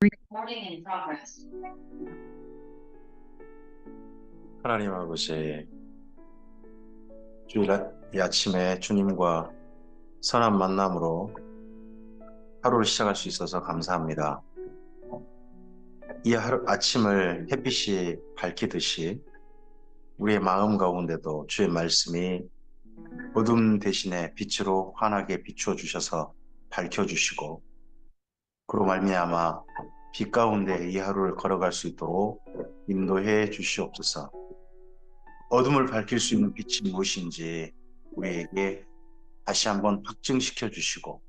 Recording in progress. 하나님 아버지, 주일 이 아침에 주님과 선한 만남으로 하루를 시작할 수 있어서 감사합니다. 이 하루 아침을 햇빛이 밝히듯이 우리의 마음 가운데도 주의 말씀이 어둠 대신에 빛으로 환하게 비추어 주셔서 밝혀 주시고, 그로 말미암아 빛 가운데 이 하루를 걸어갈 수 있도록 인도해 주시옵소서. 어둠을 밝힐 수 있는 빛이 무엇인지 우리에게 다시 한번 확증시켜 주시고,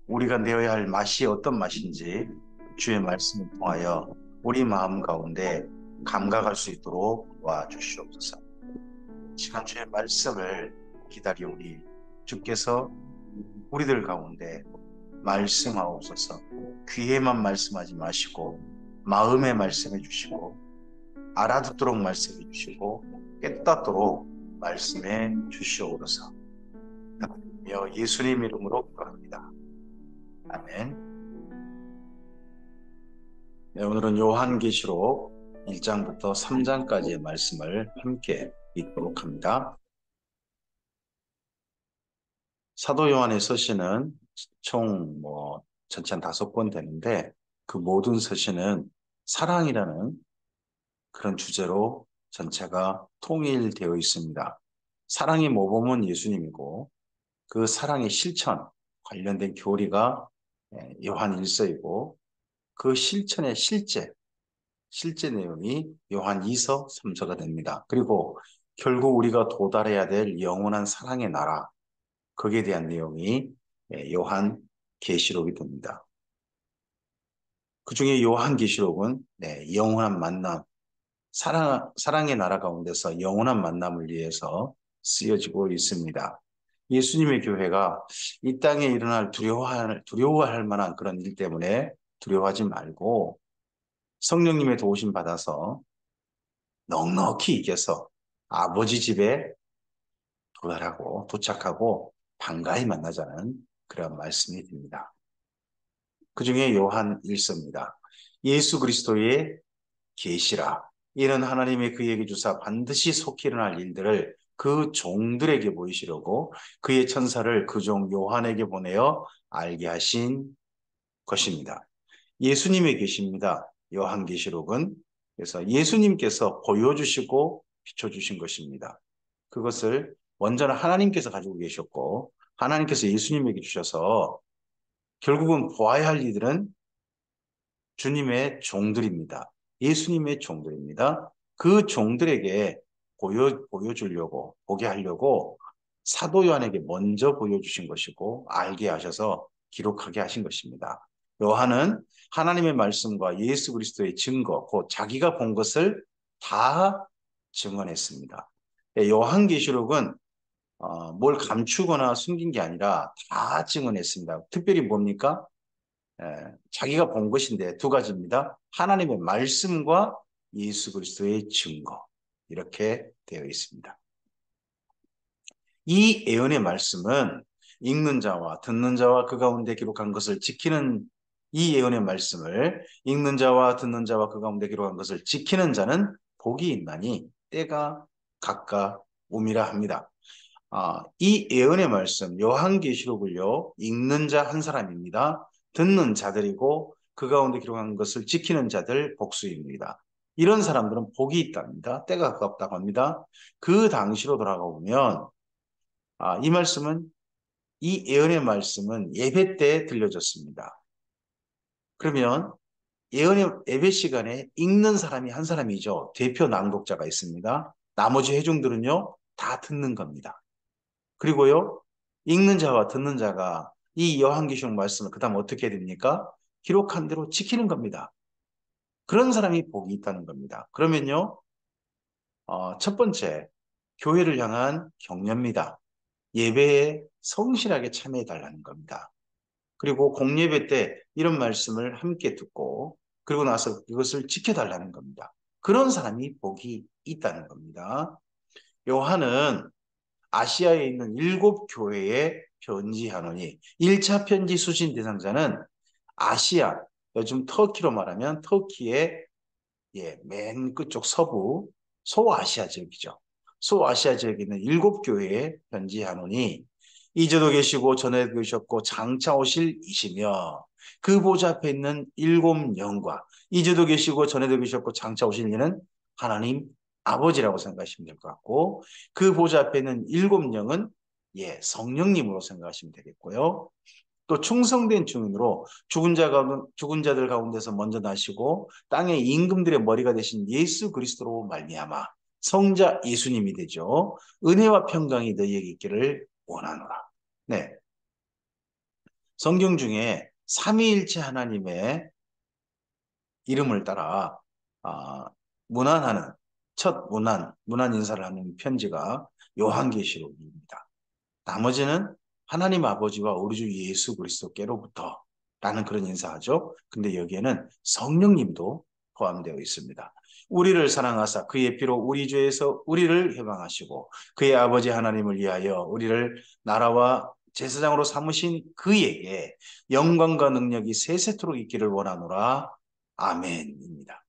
우리가 내어야 할 맛이 어떤 맛인지 주의 말씀을 통하여 우리 마음 가운데 감각할 수 있도록 도와주시옵소서. 시간 주의 말씀을 기다리오니 주께서 우리들 가운데 말씀하옵소서. 귀에만 말씀하지 마시고 마음에 말씀해 주시고, 알아듣도록 말씀해 주시고, 깨닫도록 말씀해 주시옵소서. 예수님 이름으로 기도합니다. 아멘. 네, 오늘은 요한계시록 1장부터 3장까지의 말씀을 함께 읽도록 합니다. 사도 요한의 서신은 총 전체 한 5권 되는데, 그 모든 서신은 사랑이라는 그런 주제로 전체가 통일되어 있습니다. 사랑의 모범은 예수님이고, 그 사랑의 실천 관련된 교리가 요한 1서이고, 그 실천의 실제 내용이 요한 2서, 3서가 됩니다. 그리고 결국 우리가 도달해야 될 영원한 사랑의 나라, 거기에 대한 내용이 요한 계시록이 됩니다. 그 중에 요한 계시록은 영원한 만남, 사랑의 나라 가운데서 영원한 만남을 위해서 쓰여지고 있습니다. 예수님의 교회가 이 땅에 일어날 두려워할 만한 그런 일 때문에 두려워하지 말고, 성령님의 도우심 받아서 넉넉히 익혀서 아버지 집에 도착하고 반가이 만나자는 그런 말씀이 됩니다. 그 중에 요한 1서입니다. 예수 그리스도의 계시라. 이는 하나님의 그에게 주사 반드시 속히 일어날 일들을 그 종들에게 보이시려고 그의 천사를 그 종 요한에게 보내어 알게 하신 것입니다. 예수님의 계시입니다. 요한계시록은. 그래서 예수님께서 보여주시고 비춰주신 것입니다. 그것을 먼저는 하나님께서 가지고 계셨고, 하나님께서 예수님에게 주셔서 결국은 보아야 할 이들은 주님의 종들입니다. 예수님의 종들입니다. 그 종들에게 보여주려고, 보게 하려고 사도 요한에게 먼저 보여주신 것이고, 알게 하셔서 기록하게 하신 것입니다. 요한은 하나님의 말씀과 예수 그리스도의 증거, 곧 자기가 본 것을 다 증언했습니다. 요한계시록은 뭘 감추거나 숨긴 게 아니라 다 증언했습니다. 특별히 뭡니까? 자기가 본 것인데 두 가지입니다. 하나님의 말씀과 예수 그리스도의 증거. 이렇게 되어 있습니다. 이 예언의 말씀은 읽는 자와 듣는 자와 그 가운데 기록한 것을 지키는, 이 예언의 말씀을 읽는 자와 듣는 자와 그 가운데 기록한 것을 지키는 자는 복이 있나니 때가 가까 옴이라 합니다. 이 예언의 말씀, 요한계시록을요, 읽는 자 한 사람입니다. 듣는 자들이고 그 가운데 기록한 것을 지키는 자들 복수입니다. 이런 사람들은 복이 있답니다. 때가 가깝다고 합니다. 그 당시로 돌아가 보면, 이 말씀은, 이 예언의 말씀은 예배 때 들려졌습니다. 그러면 예언의 예배 시간에 읽는 사람이 한 사람이죠. 대표 낭독자가 있습니다. 나머지 회중들은요, 다 듣는 겁니다. 그리고요, 읽는 자와 듣는 자가 이 요한계시록 말씀을 그다음 어떻게 해야 됩니까? 기록한 대로 지키는 겁니다. 그런 사람이 복이 있다는 겁니다. 그러면요, 첫 번째, 교회를 향한 격려입니다. 예배에 성실하게 참여해 달라는 겁니다. 그리고 공예배 때 이런 말씀을 함께 듣고 그리고 나서 이것을 지켜달라는 겁니다. 그런 사람이 복이 있다는 겁니다. 요한은 아시아에 있는 7교회에 편지하노니, 1차 편지 수신 대상자는 아시아, 요즘 터키로 말하면 터키의 맨 끝쪽 서부 소아시아 지역이죠. 소아시아 지역에 있는 7교회에 편지하노니 이제도 계시고 전에도 계셨고 장차 오실 이시며 그 보좌 앞에 있는 7영과 이제도 계시고 전에도 계셨고 장차 오실 이는 하나님 아버지라고 생각하시면 될 것 같고 그 보좌 앞에 있는 7영은 성령님으로 생각하시면 되겠고요. 또 충성된 증인으로 죽은 자들 가운데서 먼저 나시고 땅의 임금들의 머리가 되신 예수 그리스도로 말미암아 성자 예수님이 되죠. 은혜와 평강이 너희에게 있기를 원하노라. 네, 성경 중에 삼위일체 하나님의 이름을 따라 아, 문안하는 첫 문안 인사를 하는 편지가 요한계시록입니다. 나머지는 하나님 아버지와 우리 주 예수 그리스도께로부터 라는 그런 인사하죠. 근데 여기에는 성령님도 포함되어 있습니다. 우리를 사랑하사 그의 피로 우리 죄에서 우리를 해방하시고 그의 아버지 하나님을 위하여 우리를 나라와 제사장으로 삼으신 그에게 영광과 능력이 세세토록 있기를 원하노라. 아멘입니다.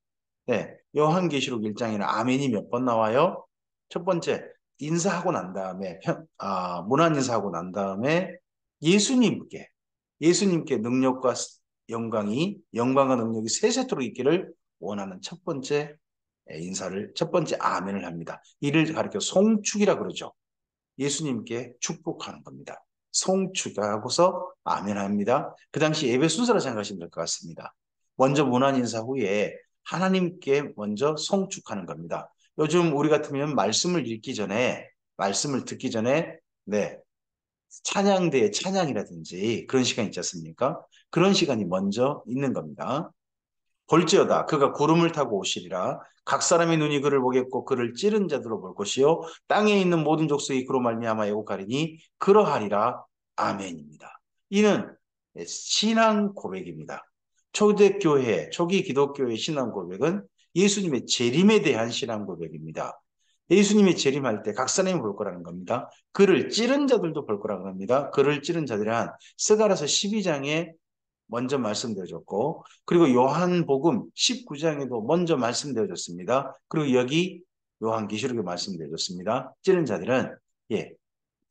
네, 요한계시록 1장에는 아멘이 몇 번 나와요? 첫 번째, 인사하고 난 다음에 문안 인사하고 난 다음에 예수님께 예수님께 능력과 영광과 능력이 세세토록 있기를 원하는 첫 번째 인사를 첫 번째 아멘을 합니다. 이를 가리켜 송축이라 그러죠. 예수님께 축복하는 겁니다. 송축하고서 아멘합니다. 그 당시 예배 순서로 생각하시면 될 것 같습니다. 먼저 문안 인사 후에 하나님께 먼저 송축하는 겁니다. 요즘 우리 같으면 말씀을 읽기 전에 말씀을 듣기 전에 찬양대의 찬양이라든지 그런 시간 있지 않습니까? 그런 시간이 먼저 있는 겁니다. 볼지어다 그가 구름을 타고 오시리라 각 사람의 눈이 그를 보겠고 그를 찌른 자들로 볼 것이요 땅에 있는 모든 족속이 그로 말미암아 애곡하리니 그러하리라. 아멘입니다. 이는 신앙 고백입니다. 초대교회 초기 기독교의 신앙 고백은 예수님의 재림에 대한 신앙 고백입니다. 예수님이 재림할 때 각 사람이 볼 거라는 겁니다. 그를 찌른 자들도 볼 거라는 겁니다. 그를 찌른 자들이란 스가랴서 12장에 먼저 말씀드려졌고 그리고 요한복음 19장에도 먼저 말씀드려졌습니다. 그리고 여기 요한계시록에 말씀드려졌습니다. 찌른 자들은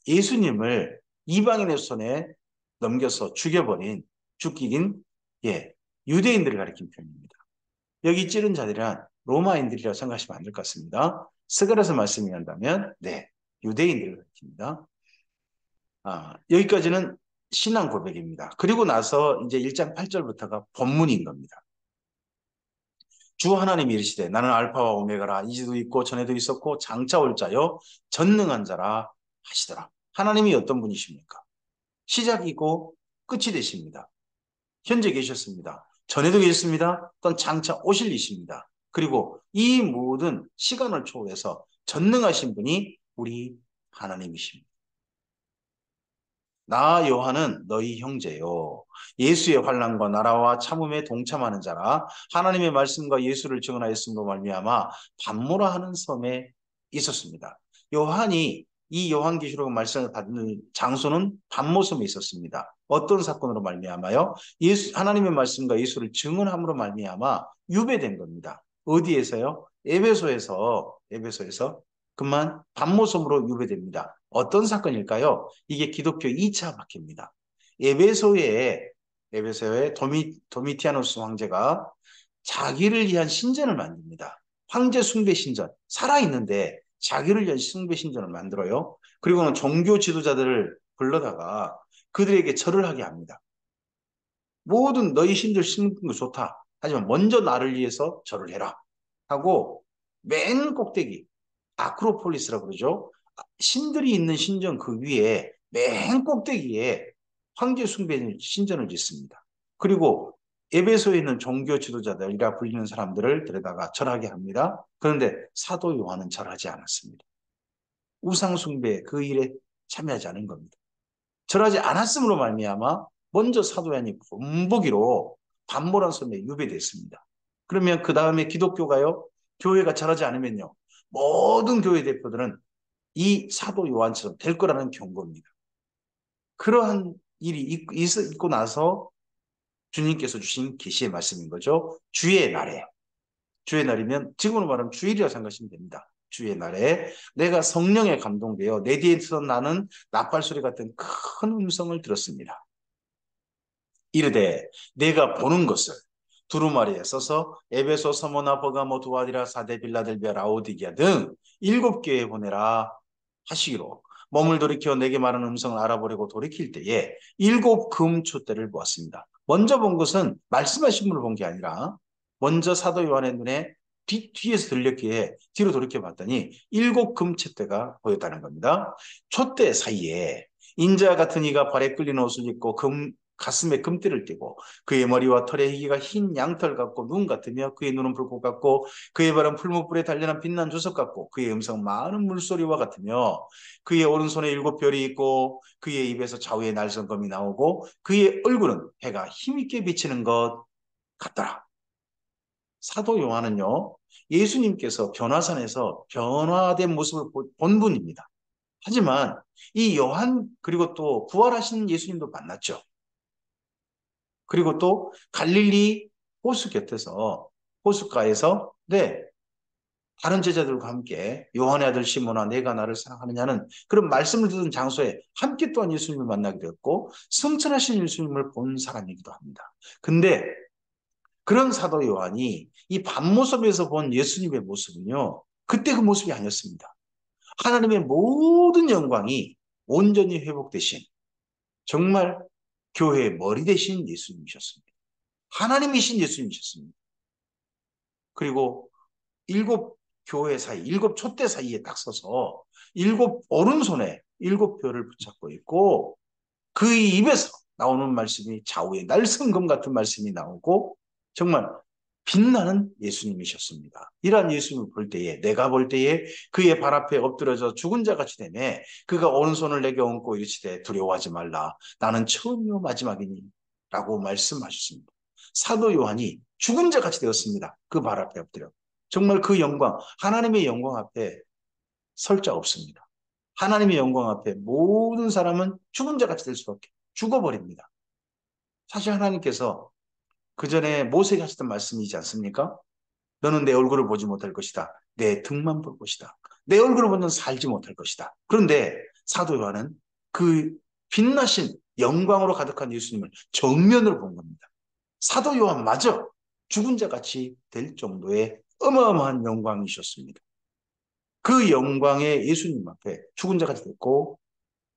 예수님을 이방인의 손에 넘겨서 죽이긴 유대인들을 가리킨 표현입니다. 여기 찌른 자들은 로마인들이라고 생각하시면 안 될 것 같습니다. 스가랴서 말씀이 한다면 유대인들을 가리킵니다. 여기까지는 신앙 고백입니다. 그리고 나서 이제 1장 8절부터가 본문인 겁니다. 주 하나님이 이르시되 나는 알파와 오메가라 이제도 있고 전에도 있었고 장차 올 자요 전능한 자라 하시더라. 하나님이 어떤 분이십니까? 시작이고 끝이 되십니다. 현재 계셨습니다. 전에도 계셨습니다. 또한 장차 오실 이십니다. 그리고 이 모든 시간을 초월해서 전능하신 분이 우리 하나님이십니다. 나 요한은 너희 형제요 예수의 환난과 나라와 참음에 동참하는 자라 하나님의 말씀과 예수를 증언하였음으로 말미암아 pat모라 하는 섬에 있었습니다. 요한이 이 요한계시록 말씀을 받는 장소는 pat모섬에 있었습니다. 어떤 사건으로 말미암아요? 하나님의 말씀과 예수를 증언함으로 말미암아 유배된 겁니다. 어디에서요? 에베소에서 그만 pat모섬으로 유배됩니다. 어떤 사건일까요? 이게 기독교 2차 박해입니다. 에베소의 도미티아누스 황제가 자기를 위한 신전을 만듭니다. 황제 숭배 신전. 살아있는데 자기를 위한 숭배 신전을 만들어요. 그리고는 종교 지도자들을 불러다가 그들에게 절을 하게 합니다. 모든 너희 신들 심는 거 좋다. 하지만 먼저 나를 위해서 절을 해라. 하고 맨 꼭대기 아크로폴리스라고 그러죠. 신들이 있는 신전 그 위에 맨 꼭대기에 황제 숭배 신전을 짓습니다. 그리고 에베소에 있는 종교 지도자들이라 불리는 사람들을 데려다가 절하게 합니다. 그런데 사도 요한은 절하지 않았습니다. 우상 숭배 그 일에 참여하지 않은 겁니다. 절하지 않았음으로 말미암아 먼저 사도 요한이 본보기로 반모란 섬에 유배됐습니다. 그러면 그 다음에 기독교가요, 교회가 절하지 않으면요, 모든 교회 대표들은 이 사도 요한처럼 될 거라는 경고입니다. 그러한 일이 있고 나서 주님께서 주신 계시의 말씀인 거죠. 주의 날에. 주의 날이면 지금으로 말하면 주일이라 생각하시면 됩니다. 주의 날에 내가 성령에 감동되어 내 뒤에서 나는 나팔소리 같은 큰 음성을 들었습니다. 이르되 내가 보는 것을 두루마리에 써서 에베소, 서모나, 버가모, 두아디라, 사데, 빌라델비아, 라오디게아 등 7교회에 보내라 하시기로 몸을 돌이켜 내게 말하는 음성을 알아보려고 돌이킬 때에 7금초대를 보았습니다. 먼저 본 것은 말씀하신 분을 본 게 아니라 먼저 사도 요한의 눈에 뒤에서 들렸기에 뒤로 돌이켜 봤더니 7금초대가 보였다는 겁니다. 촛대 사이에 인자 같은 이가 발에 끌린 옷을 입고 가슴에 금띠를 띠고 그의 머리와 털의 희기가 흰 양털 같고 눈 같으며 그의 눈은 불꽃 같고 그의 발은 풀무불에 단련한 빛난 주석 같고 그의 음성 많은 물소리와 같으며 그의 오른손에 7별이 있고 그의 입에서 좌우에 날성검이 나오고 그의 얼굴은 해가 힘있게 비치는 것 같더라. 사도 요한은요, 예수님께서 변화산에서 변화된 모습을 본 분입니다. 하지만 이 요한 그리고 또 부활하신 예수님도 만났죠. 그리고 또 갈릴리 호수 곁에서 호숫가에서 다른 제자들과 함께 요한의 아들 시몬아 내가 나를 사랑하느냐는 그런 말씀을 듣은 장소에 함께 또한 예수님을 만나게 되었고 승천하신 예수님을 본 사람이기도 합니다. 근데 그런 사도 요한이 이 밤모습에서 본 예수님의 모습은요, 그때 그 모습이 아니었습니다. 하나님의 모든 영광이 온전히 회복되신 정말 교회의 머리 되신 예수님이셨습니다. 하나님이신 예수님이셨습니다. 그리고 7교회 사이, 7촛대 사이에 딱 서서 7오른손에 7별을 붙잡고 있고 그 입에서 나오는 말씀이 좌우의 날성검 같은 말씀이 나오고 정말 빛나는 예수님이셨습니다. 이러한 예수님을 볼 때에 내가 볼 때에 그의 발 앞에 엎드려져 죽은 자같이 되매 그가 오른손을 내게 얹고 이르시되 두려워하지 말라 나는 처음이요 마지막이니 라고 말씀하셨습니다. 사도 요한이 죽은 자같이 되었습니다. 그 발 앞에 엎드려 정말 그 영광 하나님의 영광 앞에 설 자 없습니다. 하나님의 영광 앞에 모든 사람은 죽은 자같이 될 수밖에 죽어버립니다. 사실 하나님께서 그 전에 모세에게 하셨던 말씀이지 않습니까? 너는 내 얼굴을 보지 못할 것이다. 내 등만 볼 것이다. 내 얼굴을 보면 살지 못할 것이다. 그런데 사도 요한은 그 빛나신 영광으로 가득한 예수님을 정면으로 본 겁니다. 사도 요한마저 죽은 자같이 될 정도의 어마어마한 영광이셨습니다. 그 영광의 예수님 앞에 죽은 자같이 됐고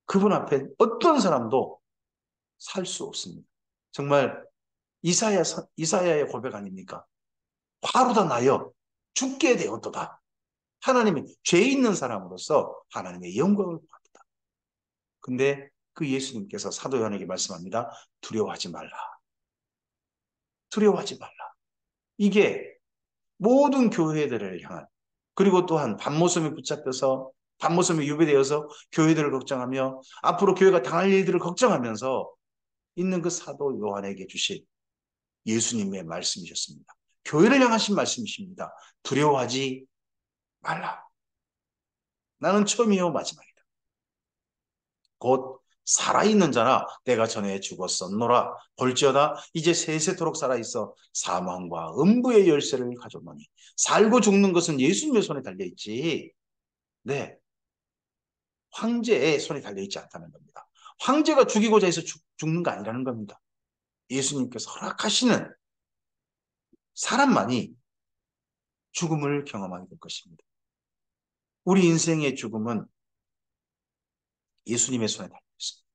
그분 앞에 어떤 사람도 살 수 없습니다. 정말 이사야의 고백 아닙니까? 화로다 나여 죽게 되었도다. 하나님이 죄 있는 사람으로서 하나님의 영광을 받았다. 근데 그 예수님께서 사도 요한에게 말씀합니다. 두려워하지 말라. 두려워하지 말라. 이게 모든 교회들을 향한 그리고 또한 밤모섬에 붙잡혀서 밤모섬에 유배되어서 교회들을 걱정하며 앞으로 교회가 당할 일들을 걱정하면서 있는 그 사도 요한에게 주신 예수님의 말씀이셨습니다. 교회를 향하신 말씀이십니다. 두려워하지 말라. 나는 처음이요 마지막이다. 곧 살아있는 자나 내가 전에 죽었었노라. 볼지어다 이제 세세토록 살아있어 사망과 음부의 열쇠를 가져오노니 살고 죽는 것은 예수님의 손에 달려있지. 네, 황제의 손에 달려있지 않다는 겁니다. 황제가 죽이고자 해서 죽는 거 아니라는 겁니다. 예수님께서 허락하시는 사람만이 죽음을 경험하게 될 것입니다. 우리 인생의 죽음은 예수님의 손에 달려있습니다.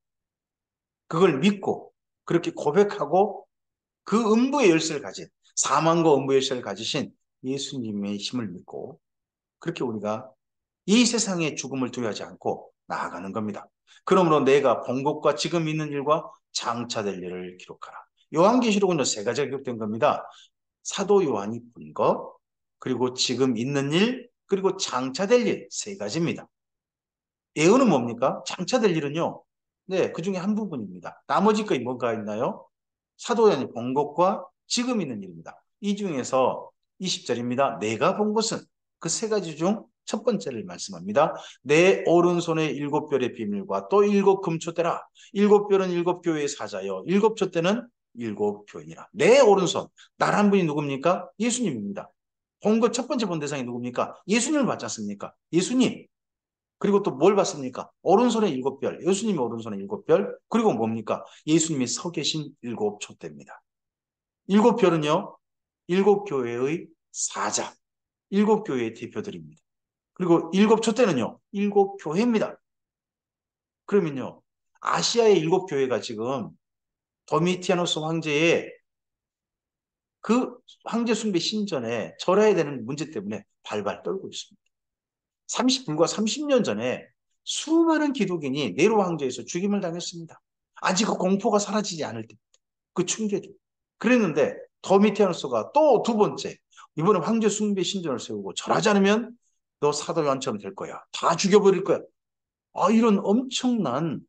그걸 믿고 그렇게 고백하고 그 음부의 열쇠를 가진 사망과 음부의 열쇠를 가지신 예수님의 힘을 믿고 그렇게 우리가 이 세상의 죽음을 두려워하지 않고 나아가는 겁니다. 그러므로 내가 본 것과 지금 있는 일과 장차될 일을 기록하라. 요한계시록은 3가지가 기록된 겁니다. 사도 요한이 본 것, 그리고 지금 있는 일, 그리고 장차될 일 3가지입니다. 예언은 뭡니까? 장차될 일은요. 네, 그 중에 한 부분입니다. 나머지 거 뭐가 있나요? 사도 요한이 본 것과 지금 있는 일입니다. 이 중에서 20절입니다. 내가 본 것은 그 3가지 중 첫 번째를 말씀합니다. 내 오른손에 7별의 비밀과 또 7금초대라. 7별은 7교회의 사자요. 7촛대는 일곱 교회니라. 내 오른손, 나란 분이 누굽니까? 예수님입니다. 본거 첫 번째 본 대상이 누굽니까? 예수님을 받지 않습니까? 예수님. 그리고 또 뭘 받습니까? 오른손에 일곱 별, 예수님의 오른손에 일곱 별, 그리고 뭡니까? 예수님이 서 계신 일곱 촛대입니다. 일곱 별은요, 일곱 교회의 사자, 일곱 교회의 대표들입니다. 그리고 일곱 촛대는요, 일곱 교회입니다. 그러면요, 아시아의 일곱 교회가 지금 도미티아노스 황제의 그 황제 숭배 신전에 절해야 되는 문제 때문에 발발 떨고 있습니다. 불과 30년 전에 수많은 기독인이 네로 황제에서 죽임을 당했습니다. 아직 그 공포가 사라지지 않을 때, 그 충격이. 그랬는데 도미티아누스가 또 두 번째, 이번에 황제 숭배 신전을 세우고 절하지 않으면 너 사도 요한처럼 될 거야. 다 죽여버릴 거야. 이런 엄청난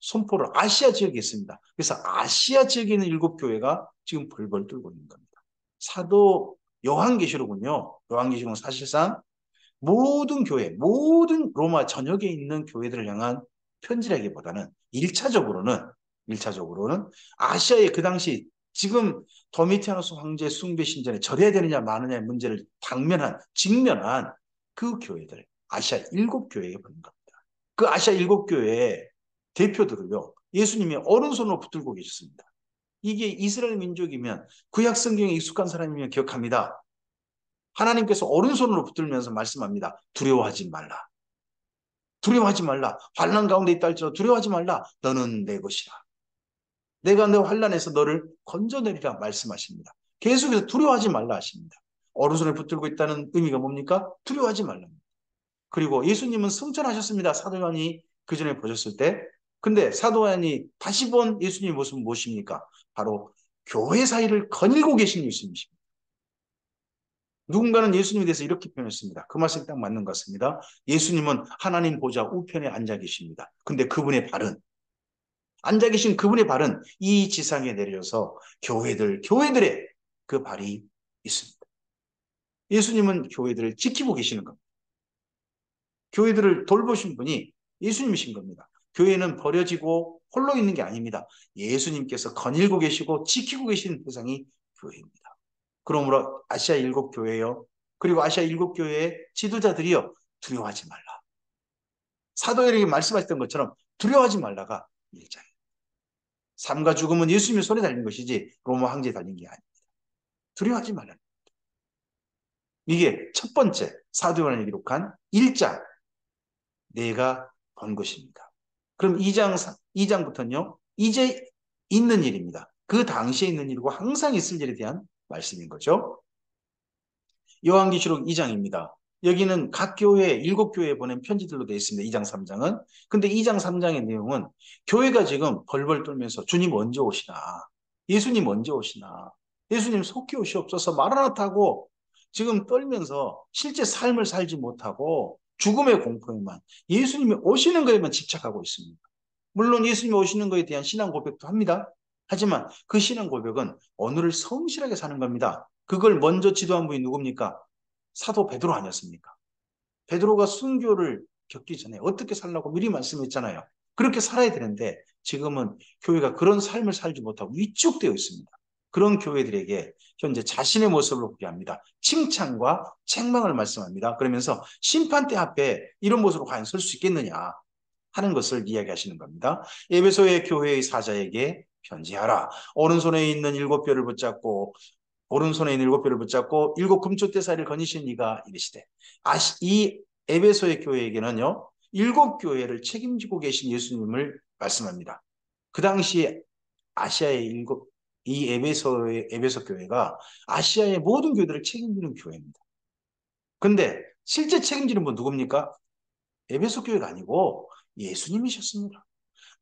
선포를 아시아 지역에 있습니다. 그래서 아시아 지역에 있는 일곱 교회가 지금 벌벌 떨고 있는 겁니다. 사도 요한계시록은요. 요한계시록은 사실상 모든 교회, 모든 로마 전역에 있는 교회들을 향한 편지라기보다는 1차적으로는 아시아의 그 당시 지금 도미티아누스 황제 숭배 신전에 절해야 되느냐 마느냐의 문제를 직면한 그 교회들, 아시아 일곱 교회에 보는 겁니다. 그 아시아 일곱 교회의 대표들을요, 예수님이 오른손으로 붙들고 계셨습니다. 이게 이스라엘 민족이면 구약 성경에 익숙한 사람이면 기억합니다. 하나님께서 오른손으로 붙들면서 말씀합니다. 두려워하지 말라. 두려워하지 말라. 환난 가운데 있다 할지라도 두려워하지 말라. 너는 내 것이라. 내가 너 환난에서 너를 건져내리라 말씀하십니다. 계속해서 두려워하지 말라 하십니다. 오른손에 붙들고 있다는 의미가 뭡니까? 두려워하지 말라. 그리고 예수님은 승천하셨습니다. 사도 요한이 그 전에 보셨을 때. 근데 사도 요한이 다시 본 예수님의 모습은 무엇입니까? 바로 교회 사이를 거닐고 계신 예수님이십니다. 누군가는 예수님에 대해서 이렇게 표현했습니다. 그 말씀이 딱 맞는 것 같습니다. 예수님은 하나님 보좌 우편에 앉아 계십니다. 근데 앉아 계신 그분의 발은 이 지상에 내려서 교회들의 그 발이 있습니다. 예수님은 교회들을 지키고 계시는 겁니다. 교회들을 돌보신 분이 예수님이신 겁니다. 교회는 버려지고 홀로 있는 게 아닙니다. 예수님께서 거닐고 계시고 지키고 계시는 대상이 교회입니다. 그러므로 아시아 일곱 교회요. 그리고 아시아 일곱 교회의 지도자들이요. 두려워하지 말라. 사도들에게 말씀하셨던 것처럼 두려워하지 말라가 일장이에요. 삶과 죽음은 예수님의 손에 달린 것이지 로마 황제에 달린 게 아닙니다. 두려워하지 말라. 이게 첫 번째 사도 요한이 기록한 1장 내가 본 것입니다. 그럼 2장부터는요. 이제 있는 일입니다. 그 당시에 있는 일이고 항상 있을 일에 대한 말씀인 거죠. 요한계시록 2장입니다. 여기는 각 교회, 일곱 교회에 보낸 편지들로 되어 있습니다. 2장, 3장은. 근데 2장, 3장의 내용은 교회가 지금 벌벌 떨면서 주님 언제 오시나? 예수님 언제 오시나? 예수님 속히 오시옵소서 마라나타고 지금 떨면서 실제 삶을 살지 못하고 죽음의 공포에만 예수님이 오시는 거에만 집착하고 있습니다. 물론 예수님이 오시는 거에 대한 신앙 고백도 합니다. 하지만 그 신앙 고백은 오늘을 성실하게 사는 겁니다. 그걸 먼저 지도한 분이 누굽니까? 사도 베드로 아니었습니까? 베드로가 순교를 겪기 전에 어떻게 살라고 미리 말씀했잖아요. 그렇게 살아야 되는데 지금은 교회가 그런 삶을 살지 못하고 위축되어 있습니다. 그런 교회들에게 현재 자신의 모습을 보게 합니다. 칭찬과 책망을 말씀합니다. 그러면서 심판대 앞에 이런 모습으로 과연 설 수 있겠느냐 하는 것을 이야기하시는 겁니다. 에베소의 교회의 사자에게 편지하라. 오른손에 있는 일곱 뼈를 붙잡고 일곱 금촛대 사이를 거니신 이가 이르시되 이 에베소의 교회에게는요. 일곱 교회를 책임지고 계신 예수님을 말씀합니다. 그 당시에 아시아의 이 에베소 교회가 아시아의 모든 교회들을 책임지는 교회입니다. 근데 실제 책임지는 분 누굽니까? 에베소 교회가 아니고 예수님이셨습니다.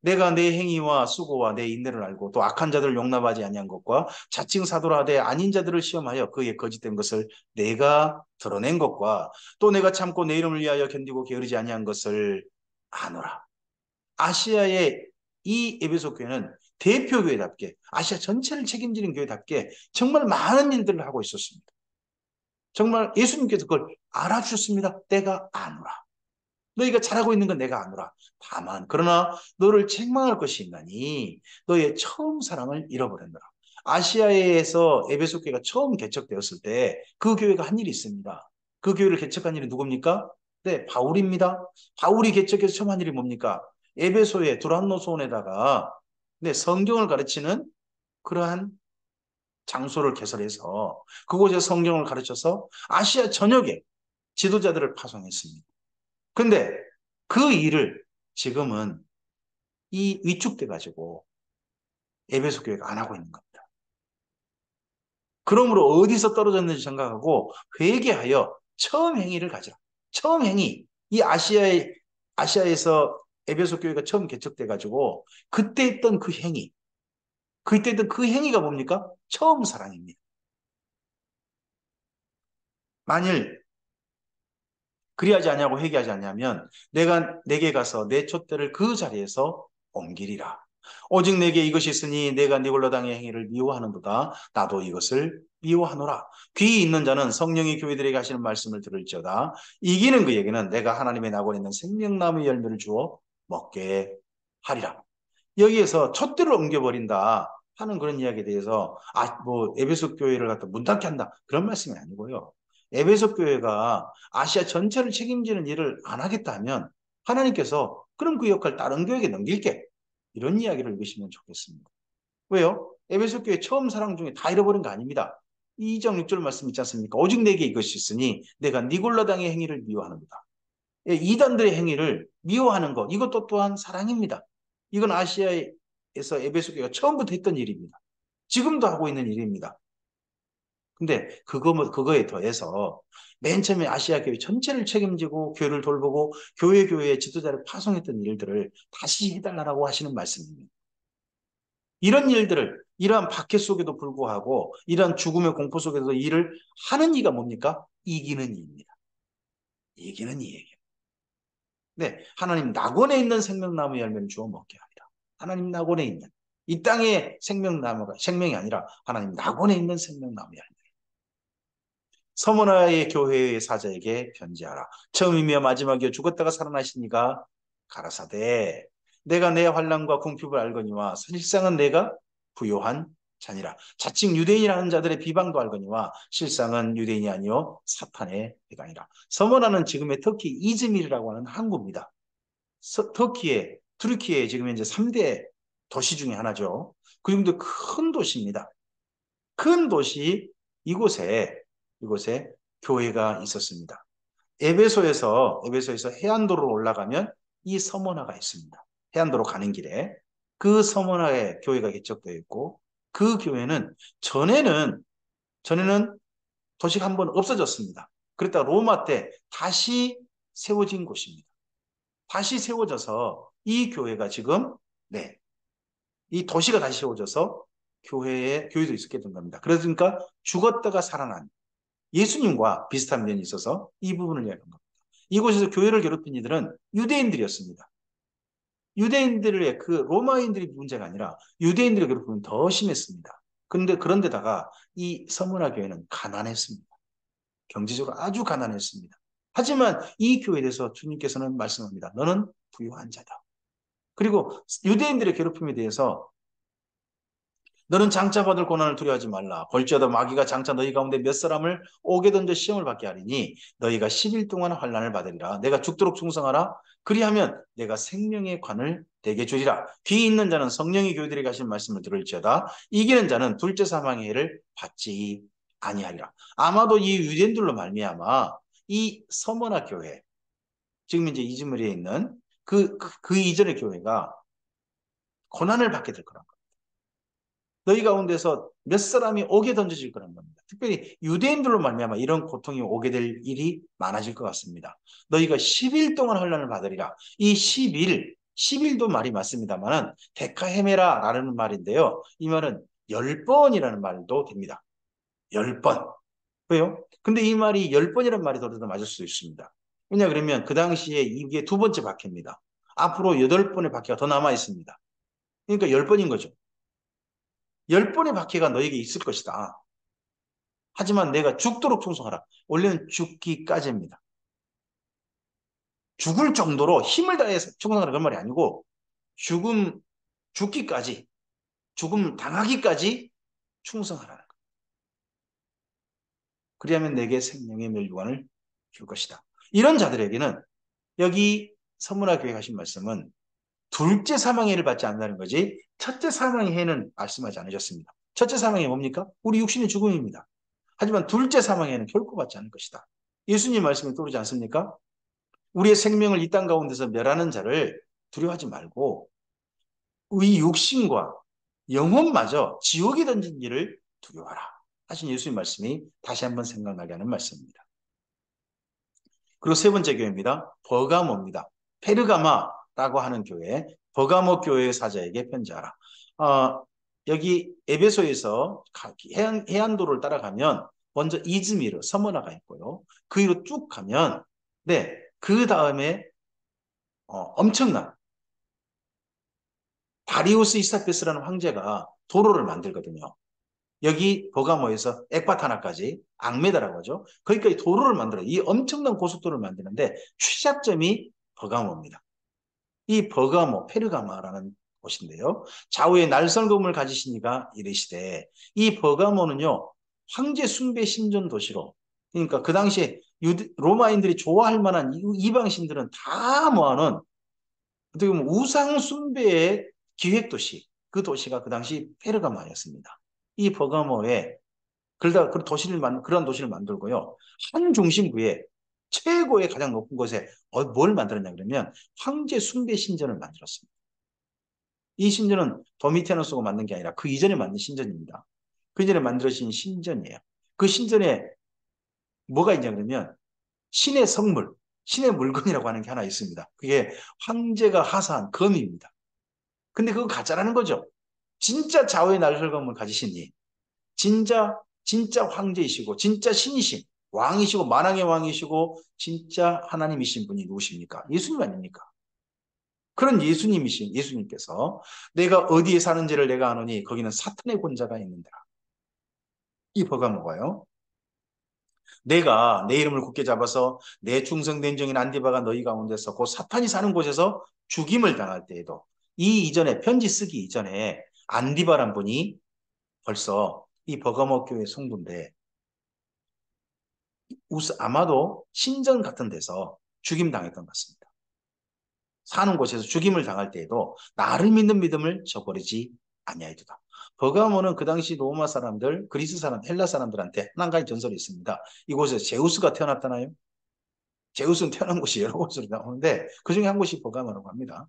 내가 내 행위와 수고와 내 인내를 알고 또 악한 자들을 용납하지 아니한 것과 자칭 사도라 하되 아닌 자들을 시험하여 그의 거짓된 것을 내가 드러낸 것과 또 내가 참고 내 이름을 위하여 견디고 게으르지 아니한 것을 아노라. 아시아의 이 에베소 교회는 대표 교회답게 아시아 전체를 책임지는 교회답게 정말 많은 일들을 하고 있었습니다. 정말 예수님께서 그걸 알아주셨습니다. 내가 아노라. 너희가 잘하고 있는 건 내가 아노라. 다만 그러나 너를 책망할 것이 있나니 너의 처음 사랑을 잃어버렸노라. 아시아에서 에베소 교회가 처음 개척되었을 때 그 교회가 한 일이 있습니다. 그 교회를 개척한 일이 누굽니까? 네, 바울입니다. 바울이 개척해서 처음 한 일이 뭡니까? 에베소의 두란노소원에다가 네, 성경을 가르치는 그러한 장소를 개설해서 그곳에 성경을 가르쳐서 아시아 전역에 지도자들을 파송했습니다. 근데 그 일을 지금은 이 위축돼 가지고 에베소 교회가 안 하고 있는 겁니다. 그러므로 어디서 떨어졌는지 생각하고 회개하여 처음 행위를 가지라. 처음 행위. 이 아시아에서 에베소 교회가 처음 개척돼 가지고 그때 했던 그 행위. 그때 했던 그 행위가 뭡니까? 처음 사랑입니다. 만일 그리하지 아니하고 회개하지 아니하면 내가 내게 가서 내 촛대를 그 자리에서 옮기리라. 오직 내게 이것이 있으니 내가 니골라 당의 행위를 미워하는도다. 나도 이것을 미워하노라. 귀 있는 자는 성령이 교회들에게 하시는 말씀을 들을지어다. 이기는 그에게는 내가 하나님의 낙원에 있는 생명나무 열매를 주어 먹게 하리라. 여기에서 촛대를 옮겨버린다 하는 그런 이야기에 대해서 뭐 에베소 교회를 갖다 문 닫게 한다 그런 말씀이 아니고요. 에베소 교회가 아시아 전체를 책임지는 일을 안 하겠다면 하나님께서 그럼 그 역할 다른 교회에게 넘길게 이런 이야기를 읽으시면 좋겠습니다. 왜요? 에베소 교회 처음 사랑 중에 다 잃어버린 거 아닙니다. 2장 6절 말씀 있지 않습니까? 오직 내게 이것이 있으니 내가 니골라당의 행위를 미워하는도다. 이단들의 행위를 미워하는 것 이것도 또한 사랑입니다. 이건 아시아에서 에베소 교회가 처음부터 했던 일입니다. 지금도 하고 있는 일입니다. 근데 그거에 더해서 맨 처음에 아시아 교회 전체를 책임지고 교회를 돌보고 교회의 지도자를 파송했던 일들을 다시 해달라고 하시는 말씀입니다. 이런 일들을 이러한 박해 속에도 불구하고 이러한 죽음의 공포 속에서 일을 하는 이가 뭡니까? 이기는 이입니다. 이기는 이에게. 네, 하나님 낙원에 있는 생명나무 열매를 주어 먹게 하리라. 하나님 낙원에 있는 이 땅의 생명나무가 생명이 아니라 하나님 낙원에 있는 생명나무 열매. 서머나의 교회의 사자에게 편지하라. 처음이며 마지막이여 죽었다가 살아나시니가 가라사대 내가 내 환난과 궁핍을 알거니와 실상은 내가 부요한 자니라. 자칭 유대인이라는 자들의 비방도 알거니와 실상은 유대인이 아니요 사탄의 대강이라. 서머나는 지금의 터키 이즈밀이라고 하는 항구입니다. 투르키에 지금 현재 3대 도시 중에 하나죠. 그 정도 큰 도시입니다. 큰 도시 이곳에 교회가 있었습니다. 에베소에서 해안도로로 올라가면 이 서머나가 있습니다. 해안도로 가는 길에 그 서머나에 교회가 개척되어 있고 그 교회는 전에는 도시가 한번 없어졌습니다. 그랬다가 로마 때 다시 세워진 곳입니다. 다시 세워져서 이 교회가 지금 네, 이 도시가 다시 세워져서 교회도 있었게 된 겁니다. 그러니까 죽었다가 살아난 예수님과 비슷한 면이 있어서 이 부분을 이야기한 겁니다. 이곳에서 교회를 괴롭힌 이들은 유대인들이었습니다. 유대인들의 그 로마인들이 문제가 아니라 유대인들의 괴롭힘은 더 심했습니다. 그런데다가 이 서문화 교회는 가난했습니다. 경제적으로 아주 가난했습니다. 하지만 이 교회에 대해서 주님께서는 말씀합니다. 너는 부유한 자다. 그리고 유대인들의 괴롭힘에 대해서 너는 장차 받을 고난을 두려워하지 말라. 볼지어다 마귀가 장차 너희 가운데 몇 사람을 옥에 던져 시험을 받게 하리니 너희가 10일 동안 환난을 받으리라. 내가 죽도록 충성하라. 그리하면 내가 생명의 관을 내게 주리라. 귀 있는 자는 성령이 교회들에게 하신 말씀을 들을지어다. 이기는 자는 둘째 사망의 해를 받지 아니하리라. 아마도 이 유대인들로 말미암아 이 서머나 교회 지금 이제 이즈미리에 있는 그 이전의 교회가 고난을 받게 될 거란 거예요. 너희 가운데서 몇 사람이 옥에 던져질 거란 겁니다. 특별히 유대인들로 말미암아 이런 고통이 오게 될 일이 많아질 것 같습니다. 너희가 10일 동안 환난을 받으리라. 이 10일도 말이 맞습니다만 데카헤메라라는 말인데요. 이 말은 10번이라는 말도 됩니다. 10번. 왜요? 근데 이 말이 10번이라는 말이 더 맞을 수 있습니다. 왜냐 그러면 그 당시에 이게 두 번째 박해입니다. 앞으로 8번의 박해가 더 남아 있습니다. 그러니까 10번인 거죠. 10번의 박해가 너에게 있을 것이다. 하지만 내가 죽도록 충성하라. 원래는 죽기까지입니다. 죽을 정도로 힘을 다해서 충성하는 그런 말이 아니고 죽기까지, 죽음 당하기까지 충성하라는 거예요. 그리하면 내게 생명의 멸류관을 줄 것이다. 이런 자들에게는 여기 서문화 교회 하신 말씀은 둘째 사망의 해를 받지 않는다는 거지 첫째 사망의 해는 말씀하지 않으셨습니다. 첫째 사망의 해 뭡니까? 우리 육신의 죽음입니다. 하지만 둘째 사망의 해는 결코 받지 않을 것이다. 예수님 말씀에 떠오르지 않습니까? 우리의 생명을 이 땅 가운데서 멸하는 자를 두려워하지 말고 이 육신과 영혼마저 지옥에 던진 일을 두려워하라 하신 예수님 말씀이 다시 한번 생각나게 하는 말씀입니다. 그리고 세 번째 교회입니다. 버가모입니다. 페르가마라고 하는 교회, 버가모 교회의 사자에게 편지하라. 여기 에베소에서 해안도로를 따라가면 먼저 이즈미르, 서머나가 있고요. 그 위로 쭉 가면 네, 그 다음에 엄청난 다리우스 이스타페스라는 황제가 도로를 만들거든요. 여기 버가모에서 엑바타나까지 앙메다라고 하죠. 거기까지 도로를 만들어요. 이 엄청난 고속도로를 만드는데 취약점이 버가모입니다. 이 버가모, 페르가마라는 곳인데요. 좌우에 날설금을 가지시니가 이르시되 이 버가모는요. 황제 숭배 신전 도시로 그러니까 그 당시에 로마인들이 좋아할 만한 이방 신들은 다 모아놓은 어떻게 보면 우상 숭배의 기획도시 그 도시가 그 당시 페르가마였습니다. 이 버가모에 그러다 그런 도시를 만들고요. 한 중심부에 최고의 가장 높은 곳에 뭘 만들었냐 그러면 황제 숭배 신전을 만들었습니다. 이 신전은 도미티아누스가 만든 게 아니라 그 이전에 만든 신전입니다. 그 이전에 만들어진 신전이에요. 그 신전에 뭐가 있냐 그러면 신의 성물, 신의 물건이라고 하는 게 하나 있습니다. 그게 황제가 하사한 검입니다. 근데 그거 가짜라는 거죠. 진짜 좌우의 날설검을 가지시니 진짜 황제이시고 진짜 신이신 왕이시고 만왕의 왕이시고 진짜 하나님이신 분이 누구십니까? 예수님 아닙니까? 그런 예수님이신 예수님께서 내가 어디에 사는지를 내가 아노니 거기는 사탄의 권자가 있는다. 이 버가모가요. 내가 내 이름을 굳게 잡아서 내 충성된 종인 안디바가 너희 가운데서 곧 사탄이 사는 곳에서 죽임을 당할 때에도 이 이전에 편지 쓰기 이전에 안디바란 분이 벌써 이 버가모 교회 성도인데 아마도 신전 같은 데서 죽임 당했던 것 같습니다. 사는 곳에서 죽임을 당할 때에도 나를 믿는 믿음을 저버리지 아니하리로다. 버가모는 그 당시 로마 사람들, 그리스 사람, 헬라 사람들한테 한 가지 전설이 있습니다. 이곳에 제우스가 태어났다나요? 제우스는 태어난 곳이 여러 곳으로 나오는데 그 중에 한 곳이 버가모라고 합니다.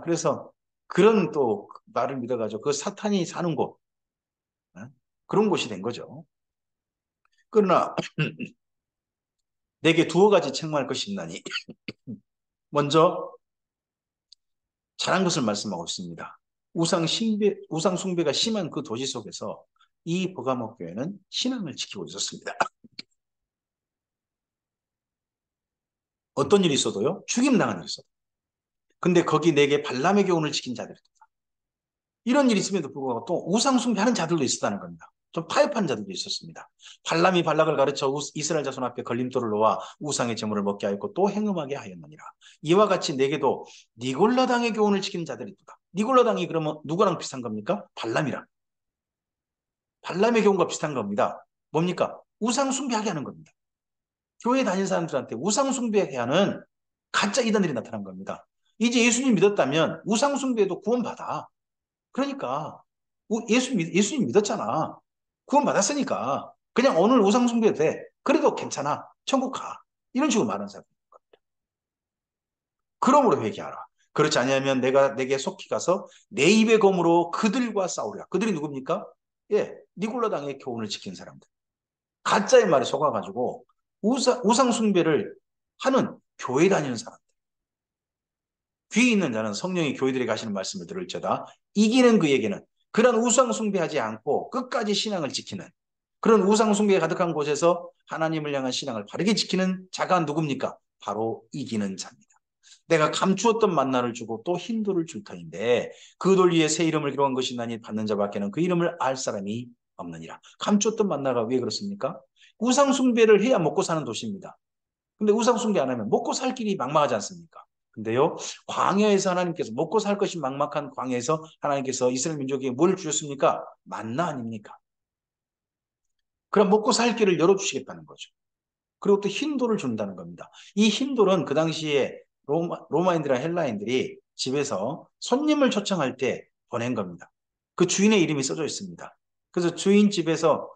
그래서 그런 또 말을 믿어가지고 그 사탄이 사는 곳, 그런 곳이 된 거죠. 그러나 내게 두어 가지 책망할 것이 있나니 먼저 잘한 것을 말씀하고 있습니다. 우상 숭배가 심한 그 도시 속에서 이 버가모 교회는 신앙을 지키고 있었습니다. 어떤 일이 있어도요. 죽임당한 일이 있어도. 근데 거기 내게 발람의 교훈을 지킨 자들이 있다. 이런 일이 있음에도 불구하고 또 우상 숭배하는 자들도 있었다는 겁니다. 좀 파협한 자들도 있었습니다. 발람이 발락을 가르쳐 이스라엘 자손 앞에 걸림돌을 놓아 우상의 제물을 먹게 하였고 또 행음하게 하였느니라. 이와 같이 내게도 니골라당의 교훈을 지키는 자들이 있다. 니골라당이 그러면 누구랑 비슷한 겁니까? 발람이랑. 발람의 교훈과 비슷한 겁니다. 뭡니까? 우상 숭배하게 하는 겁니다. 교회 다니는 사람들한테 우상 숭배하게 하는 가짜 이단들이 나타난 겁니다. 이제 예수님 믿었다면 우상 숭배도 구원받아. 그러니까 예수님 믿었잖아. 구원받았으니까 그냥 오늘 우상 숭배해도 돼. 그래도 괜찮아. 천국 가. 이런 식으로 말하는 사람입니다. 그러므로 회개하라. 그렇지 않으면 내가 내게 속히 가서 내 입의 검으로 그들과 싸우리라. 그들이 누굽니까? 예, 니골라당의 교훈을 지킨 사람들. 가짜의 말에 속아가지고 우상 숭배를 하는 교회 다니는 사람들. 귀 있는 자는 성령이 교회들에 가시는 말씀을 들을지어다. 이기는 그에게는 그런 우상 숭배하지 않고 끝까지 신앙을 지키는 그런 우상 숭배가 가득한 곳에서 하나님을 향한 신앙을 바르게 지키는 자가 누굽니까? 바로 이기는 자입니다. 내가 감추었던 만나를 주고 또 흰돌을 줄 터인데 그 돌 위에 새 이름을 기록한 것이 나니 받는 자밖에는 그 이름을 알 사람이 없느니라. 감추었던 만나가 왜 그렇습니까? 우상 숭배를 해야 먹고 사는 도시입니다. 근데 우상 숭배 안 하면 먹고 살 길이 막막하지 않습니까? 근데요, 광야에서 하나님께서 먹고 살 것이 막막한 광야에서 하나님께서 이스라엘 민족에게 뭘 주셨습니까? 만나 아닙니까? 그럼 먹고 살 길을 열어주시겠다는 거죠. 그리고 또 흰돌을 준다는 겁니다. 이 흰돌은 그 당시에 로마인들이나 헬라인들이 집에서 손님을 초청할 때 보낸 겁니다. 그 주인의 이름이 써져 있습니다. 그래서 주인 집에서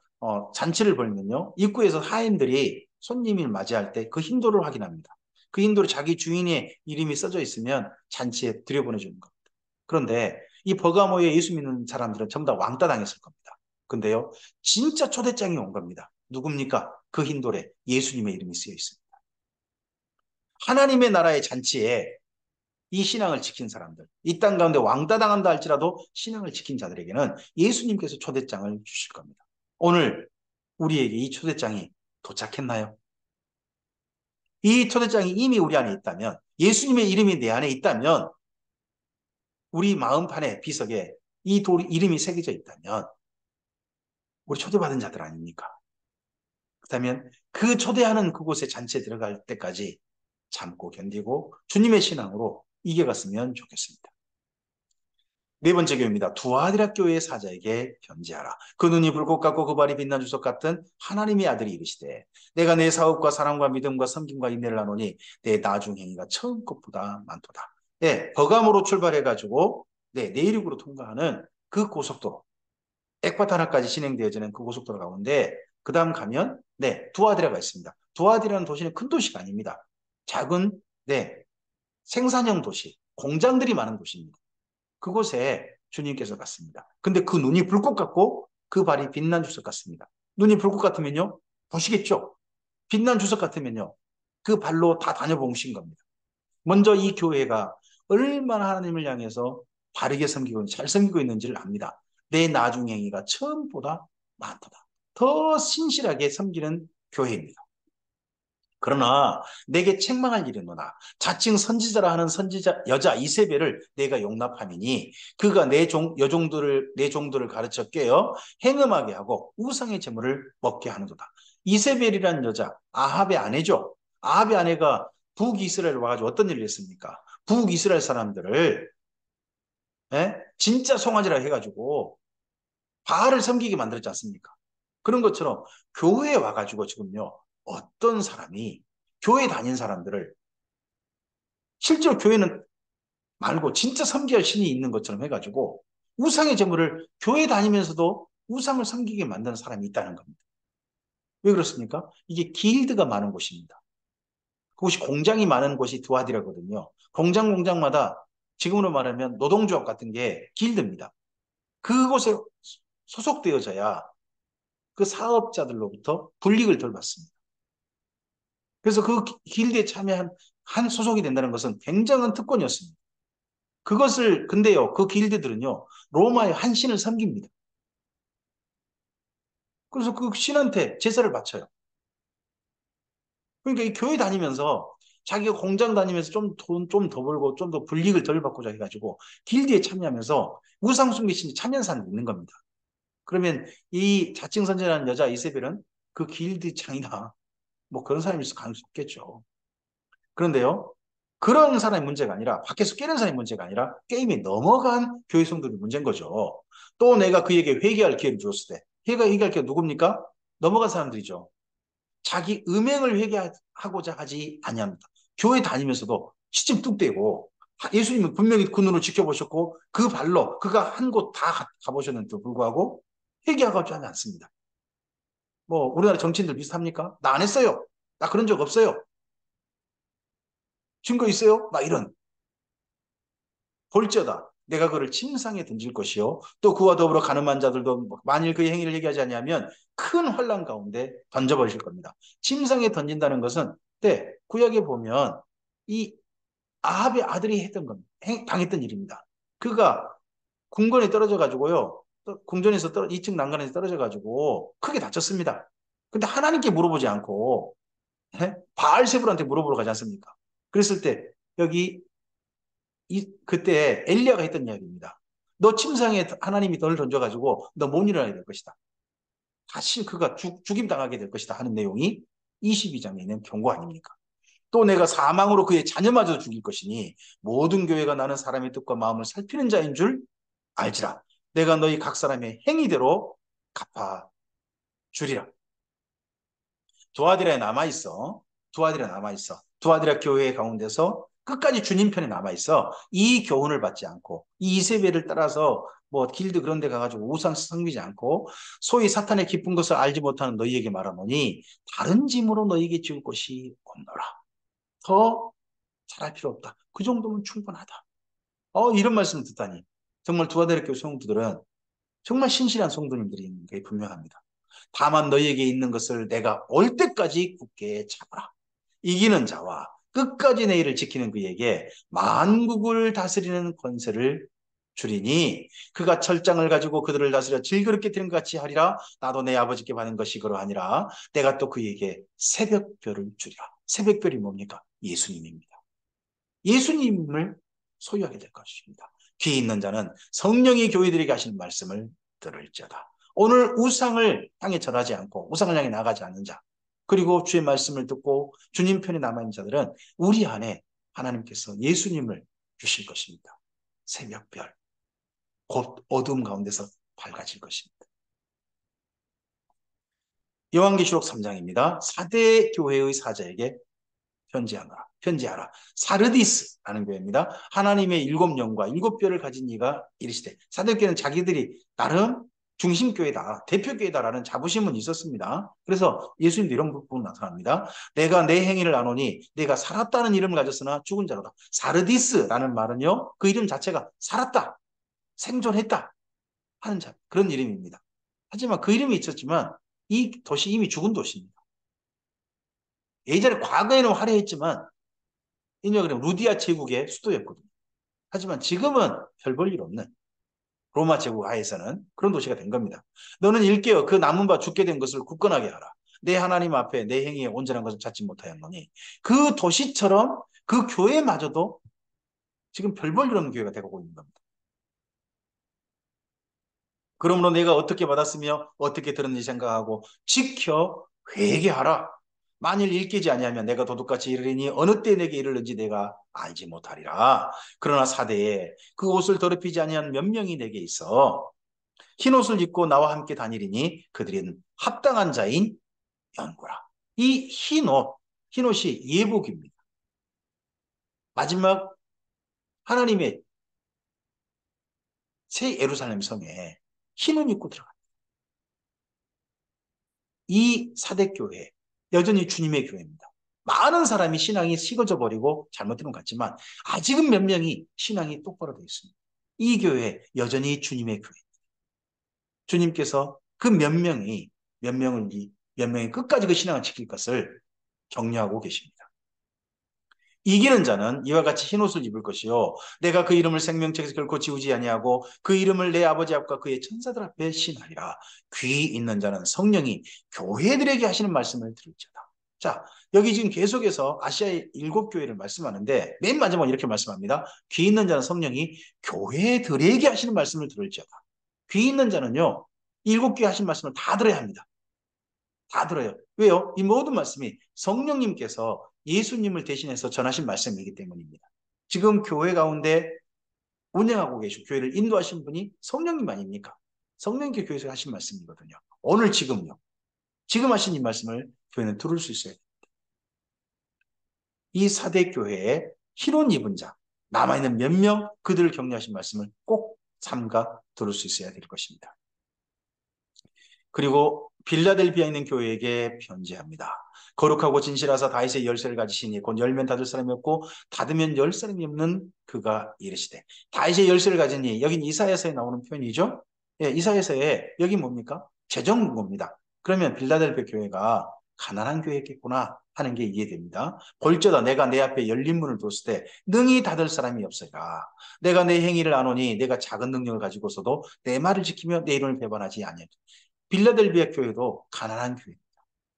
잔치를 벌면요, 입구에서 하인들이 손님을 맞이할 때 그 흰돌을 확인합니다. 그 흰돌이 자기 주인의 이름이 써져 있으면 잔치에 들여보내주는 겁니다. 그런데 이 버가모에 예수 믿는 사람들은 전부 다 왕따 당했을 겁니다. 근데요, 진짜 초대장이 온 겁니다. 누굽니까? 그 흰돌에 예수님의 이름이 쓰여 있습니다. 하나님의 나라의 잔치에 이 신앙을 지킨 사람들, 이 땅 가운데 왕따 당한다 할지라도 신앙을 지킨 자들에게는 예수님께서 초대장을 주실 겁니다. 오늘 우리에게 이 초대장이 도착했나요? 이 초대장이 이미 우리 안에 있다면, 예수님의 이름이 내 안에 있다면, 우리 마음판에 비석에 이 돌 이름이 새겨져 있다면 우리 초대받은 자들 아닙니까? 그렇다면 그 초대하는 그곳에 잔치에 들어갈 때까지 참고 견디고 주님의 신앙으로 이겨갔으면 좋겠습니다. 네 번째 교회입니다. 두아디라 교회의 사자에게 편지하라. 그 눈이 불꽃 같고 그 발이 빛난 주석 같은 하나님의 아들이 이르시되 내가 내 사업과 사랑과 믿음과 섬김과 인내를 하노니 내 나중 행위가 처음 것보다 많도다. 네, 버감으로 출발해가지고 내륙으로 통과하는 그 고속도로 엑바타나까지 진행되어지는 그 고속도로 가운데 그 다음 가면 두아디라가 있습니다. 두아디라는 도시는 큰 도시가 아닙니다. 작은 생산형 도시, 공장들이 많은 도시입니다. 그곳에 주님께서 갔습니다. 근데 그 눈이 불꽃 같고 그 발이 빛난 주석 같습니다. 눈이 불꽃 같으면요, 보시겠죠? 빛난 주석 같으면요, 그 발로 다 다녀보신 겁니다. 먼저 이 교회가 얼마나 하나님을 향해서 바르게 섬기고 잘 섬기고 있는지를 압니다. 내 나중 행위가 처음보다 많도다. 더 신실하게 섬기는 교회입니다. 그러나 내게 책망할 일이노라. 자칭 선지자라 하는 선지자 여자 이세벨을 내가 용납함이니 그가 내 종들을 가르쳐 깨어 행음하게 하고 우상의 제물을 먹게 하는도다. 이세벨이라는 여자 아합의 아내죠. 아합의 아내가 북이스라엘 와가지고 어떤 일을 했습니까? 북이스라엘 사람들을 진짜 송아지라 해가지고 바알을 섬기게 만들었지 않습니까? 그런 것처럼 교회에 와가지고 지금요, 어떤 사람이 교회 다닌 사람들을 실제로 교회는 말고 진짜 섬겨야 신이 있는 것처럼 해가지고 우상의 제물을 교회 다니면서도 우상을 섬기게 만드는 사람이 있다는 겁니다. 왜 그렇습니까? 이게 길드가 많은 곳입니다. 그곳이 공장이 많은 곳이 두아디라거든요. 공장마다 지금으로 말하면 노동조합 같은 게 길드입니다. 그곳에 소속되어져야 그 사업자들로부터 불이익을 덜 받습니다. 그래서 그 길드에 참여한 한 소속이 된다는 것은 굉장한 특권이었습니다. 근데요, 그 길드들은요, 로마의 한 신을 섬깁니다. 그래서 그 신한테 제사를 바쳐요. 그러니까 이 교회 다니면서 자기가 공장 다니면서 좀 좀 더 벌고 좀 더 불이익을 덜 받고자 해가지고 길드에 참여하면서 우상숭배 신이 참여한 사람이 있는 겁니다. 그러면 이 자칭 선지자라는 여자 이세벨은 그 길드 장이나 뭐 그런 사람일 수 가능성이 없겠죠. 그런데요, 그런 사람의 문제가 아니라 밖에서 깨는 사람의 문제가 아니라 게임에 넘어간 교회 성도들이 문제인 거죠. 또 내가 그에게 회개할 기회를 주었을 때 회개할 기회가 누굽니까? 넘어간 사람들이죠. 자기 음행을 회개하고자 하지 아니합니다. 교회 다니면서도 시침 뚝 떼고 예수님은 분명히 그 눈으로 지켜보셨고 그 발로 그가 한 곳 다 가보셨는데도 불구하고 회개하고자 하지 않습니다. 뭐 우리나라 정치인들 비슷합니까? 나 안 했어요. 나 그런 적 없어요. 증거 있어요? 막 이런. 볼지어다 내가 그를 침상에 던질 것이요 또 그와 더불어 가늠한 자들도 만일 그의 행위를 얘기하지 않으면 큰 환난 가운데 던져버리실 겁니다. 침상에 던진다는 것은 구약에 보면 이 아합의 아들이 했던 겁니다. 당했던 일입니다. 그가 궁궐에 떨어져 가지고요, 궁전에서 2층 난간에서 떨어져 가지고 크게 다쳤습니다. 근데 하나님께 물어보지 않고 바알세불한테 물어보러 가지 않습니까? 그랬을 때 여기 그때 엘리야가 했던 이야기입니다. 너 침상에 하나님이 너를 던져가지고 너 못 일어나게 될 것이다. 다시 그가 죽임 당하게 될 것이다 하는 내용이 22장에 있는 경고 아닙니까? 또 내가 사망으로 그의 자녀마저 죽일 것이니 모든 교회가 나는 사람의 뜻과 마음을 살피는 자인 줄 알지라. 내가 너희 각 사람의 행위대로 갚아주리라. 두아디라에 남아있어. 두아디라 남아있어. 두아디라 교회 가운데서 끝까지 주님 편에 남아있어. 이 교훈을 받지 않고 이 이세벨을 따라서 뭐 길드 그런 데 가가지고 우상 섬기지 않고 소위 사탄의 깊은 것을 알지 못하는 너희에게 말하노니 다른 짐으로 너희에게 지을 것이 없노라. 더 잘할 필요 없다. 그 정도면 충분하다. 이런 말씀을 듣다니 정말 두아디라 교회 성도들은 정말 신실한 성도님들인 게 분명합니다. 다만 너희에게 있는 것을 내가 올 때까지 굳게 잡아라. 이기는 자와 끝까지 내 일을 지키는 그에게 만국을 다스리는 권세를 주리니 그가 철장을 가지고 그들을 다스려 질그릇게 되는 것 같이 하리라. 나도 내 아버지께 받은 것이 그러하니라. 내가 또 그에게 새벽별을 주리라. 새벽별이 뭡니까? 예수님입니다. 예수님을 소유하게 될 것입니다. 귀 있는 자는 성령이 교회들에게 하시는 말씀을 들을지어다. 오늘 우상을 향해 절하지 않고 우상을 향해 나가지 않는 자, 그리고 주의 말씀을 듣고 주님 편에 남아있는 자들은 우리 안에 하나님께서 예수님을 주실 것입니다. 새벽별, 곧 어두움 가운데서 밝아질 것입니다. 요한계시록 3장입니다. 4대 교회의 사자에게 편지하라. 사르디스라는 교회입니다. 하나님의 7영과 7별을 가진 이가 이르시되, 사대교회는 자기들이 나름 중심교회다, 대표교회다라는 자부심은 있었습니다. 그래서 예수님도 이런 부분 나타납니다. 내가 내 행위를 아노니 내가 살았다는 이름을 가졌으나 죽은 자로다. 사르디스라는 말은요, 그 이름 자체가 살았다, 생존했다 하는 그런 이름입니다. 하지만 그 이름이 있었지만 이 도시 이미 죽은 도시입니다. 예전에 과거에는 화려했지만 인정그럼 루디아 제국의 수도였거든요. 하지만 지금은 별 볼 일 없는 로마 제국 하에서는 그런 도시가 된 겁니다. 너는 일깨어 그 남은 바 죽게 된 것을 굳건하게 하라. 내 하나님 앞에 내 행위에 온전한 것을 찾지 못하였노니 그 도시처럼 그 교회마저도 지금 별 볼 일 없는 교회가 되고 있는 겁니다. 그러므로 내가 어떻게 받았으며 어떻게 들었는지 생각하고 지켜 회개하라. 만일 일깨지 아니하면 내가 도둑같이 이르리니 어느 때 내게 이르는지 내가 알지 못하리라. 그러나 사대에 그 옷을 더럽히지 아니한 몇 명이 내게 있어 흰 옷을 입고 나와 함께 다니리니 그들은 합당한 자인 연고라. 이 흰 옷이 예복입니다. 마지막 하나님의 새 예루살렘 성에 흰 옷 입고 들어갑니다. 이 사대교회 여전히 주님의 교회입니다. 많은 사람이 신앙이 식어져 버리고 잘못된 것 같지만 아직은 몇 명이 신앙이 똑바로 되어 있습니다. 이 교회 여전히 주님의 교회. 주님께서 그 몇 명이 끝까지 그 신앙을 지킬 것을 격려하고 계십니다. 이기는 자는 이와 같이 흰옷을 입을 것이요 내가 그 이름을 생명책에서 결코 지우지 아니하고 그 이름을 내 아버지 앞과 그의 천사들 앞에 신하리라. 귀 있는 자는 성령이 교회들에게 하시는 말씀을 들을지어다. 자, 여기 지금 계속해서 아시아의 7교회를 말씀하는데 맨 마지막에 이렇게 말씀합니다. 귀 있는 자는 성령이 교회들에게 하시는 말씀을 들을지어다. 귀 있는 자는요 7교회 하신 말씀을 다 들어야 합니다. 다 들어요. 왜요? 이 모든 말씀이 성령님께서 예수님을 대신해서 전하신 말씀이기 때문입니다. 지금 교회 가운데 운영하고 계시고 교회를 인도하신 분이 성령님 아닙니까? 성령님께 교회에서 하신 말씀이거든요. 오늘 지금요. 지금 하신 이 말씀을 교회는 들을 수 있어요. 이 사대 교회에 흰옷 입은 자, 남아있는 몇 명 그들을 격려하신 말씀을 꼭 삼가 들을 수 있어야 될 것입니다. 그리고 빌라델비아에 있는 교회에게 편지합니다. 거룩하고 진실하사 다윗의 열쇠를 가지시니 곧 열면 닫을 사람이 없고 닫으면 열 사람이 없는 그가 이르시되. 다윗의 열쇠를 가지니 여긴 이사야서에 나오는 표현이죠. 예, 이사야서에 여기 뭡니까? 재정국입니다. 그러면 빌라델비아 교회가 가난한 교회겠구나 하는 게 이해됩니다. 볼지어다 내가 내 앞에 열린 문을 뒀을 때 능히 닫을 사람이 없으리라. 내가 내 행위를 아노니 내가 작은 능력을 가지고서도 내 말을 지키며 내 이름을 배반하지 아니하리라. 빌라델비아 교회도 가난한 교회입니다.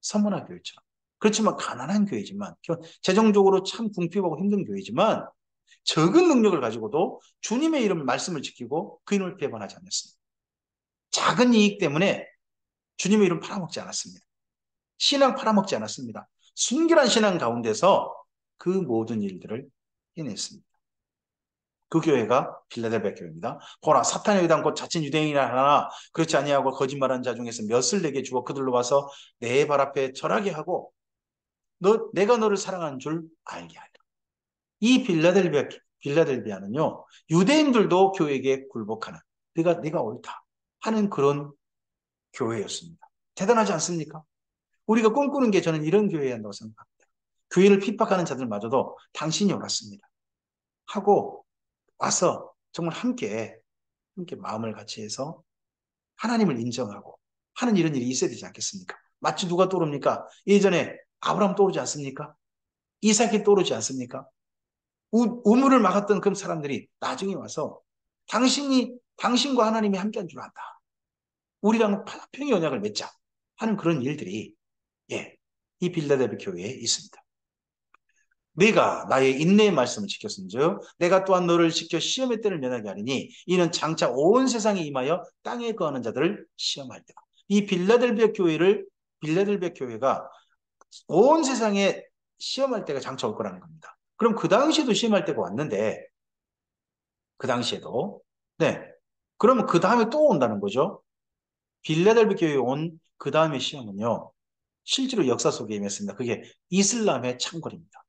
서머나 교회처럼. 그렇지만 가난한 교회지만 재정적으로 참 궁핍하고 힘든 교회지만 적은 능력을 가지고도 주님의 이름 말씀을 지키고 그 이름을 배반하지 않았습니다. 작은 이익 때문에 주님의 이름 팔아먹지 않았습니다. 신앙 팔아먹지 않았습니다. 순결한 신앙 가운데서 그 모든 일들을 해냈습니다. 그 교회가 빌라델비아 교회입니다. 보라, 사탄에 의당 곧 자칭 유대인이라 하나 그렇지 아니하고 거짓말하는 자 중에서 몇을 내게 주어 그들로 와서 내 발 앞에 절하게 하고 내가 너를 사랑하는 줄 알게 하리라. 이 빌라델비아는요, 유대인들도 교회에게 굴복하는, 네가 옳다 하는 그런 교회였습니다. 대단하지 않습니까? 우리가 꿈꾸는 게 저는 이런 교회여야 한다고 생각합니다. 교회를 핍박하는 자들마저도 당신이 옳았습니다 하고 와서 정말 함께 마음을 같이 해서 하나님을 인정하고 하는 이런 일이 있어야 되지 않겠습니까? 마치 누가 떠오릅니까? 예전에 아브라함 떠오르지 않습니까? 이삭이 떠오르지 않습니까? 우물을 막았던 그 사람들이 나중에 와서 당신과 하나님이 함께한 줄 안다. 우리랑 평의 언약을 맺자 하는 그런 일들이 이 빌라델비 교회에 있습니다. 내가 나의 인내의 말씀을 지켰은즉 내가 또한 너를 지켜 시험의 때를 면하게 하리니 이는 장차 온 세상에 임하여 땅에 거하는 자들을 시험할 때다. 이 빌라델비아 교회가 온 세상에 시험할 때가 장차 올 거라는 겁니다. 그럼 그 당시에도 시험할 때가 왔는데 그 당시에도 그러면 그 다음에 또 온다는 거죠. 빌라델비아 교회에 온 그 다음의 시험은요. 실제로 역사 속에 임했습니다. 그게 이슬람의 창궐입니다.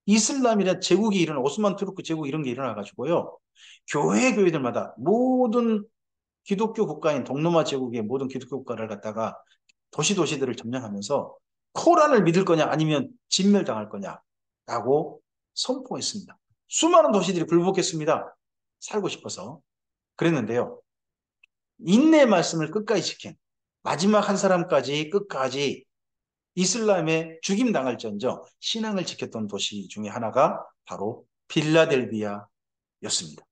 이슬람이란 제국이 오스만 투르크 제국 이런 게 일어나가지고요. 교회들마다 모든 기독교 국가인 동로마 제국의 모든 기독교 국가를 갖다가 도시들을 점령하면서 코란을 믿을 거냐 아니면 진멸당할 거냐라고 선포했습니다. 수많은 도시들이 굴복했습니다. 살고 싶어서. 그랬는데요. 인내의 말씀을 끝까지 지킨 마지막 한 사람까지 끝까지 이슬람에 죽임당할지언정 신앙을 지켰던 도시 중에 하나가 바로 빌라델비아였습니다.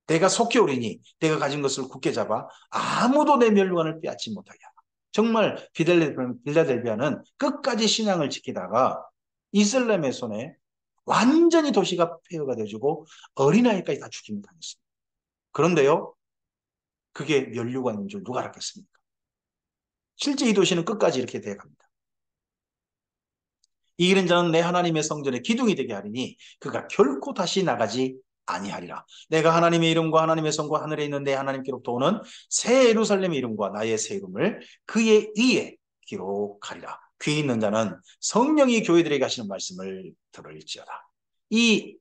내가 속히 오리니 내가 가진 것을 굳게 잡아 아무도 내 멸관을 빼앗지 못하게 하라. 정말 빌라델비아는 끝까지 신앙을 지키다가 이슬람의 손에 완전히 도시가 폐허가 되어지고 어린아이까지 다 죽임을 당했습니다. 그런데요, 그게 면류관인 줄 누가 알았겠습니까? 실제 이 도시는 끝까지 이렇게 돼갑니다. 이기는 자는 내 하나님의 성전에 기둥이 되게 하리니 그가 결코 다시 나가지 아니하리라. 내가 하나님의 이름과 하나님의 성과 하늘에 있는 내 하나님께로부터 오는 새 예루살렘의 이름과 나의 새 이름을 그의 의에 기록하리라. 귀 있는 자는 성령이 교회들에게 하시는 말씀을 들을지어다. 이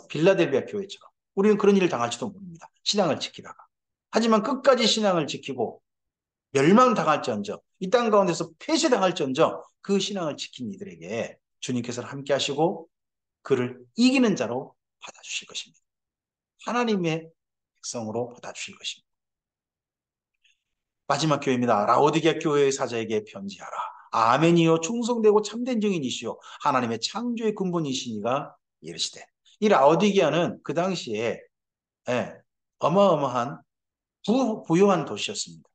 빌라델비아 교회처럼 우리는 그런 일을 당할지도 모릅니다. 신앙을 지키다가. 하지만 끝까지 신앙을 지키고 멸망당할지언정 이 땅 가운데서 폐쇄당할지언정 그 신앙을 지킨 이들에게 주님께서 함께 하시고 그를 이기는 자로 받아주실 것입니다. 하나님의 백성으로 받아주실 것입니다. 마지막 교회입니다. 라오디게아 교회의 사자에게 편지하라. 아멘이요 충성되고 참된 증인이시요 하나님의 창조의 근본이시니가 이르시되. 이 라오디게아는 그 당시에 어마어마한 부유한 도시였습니다.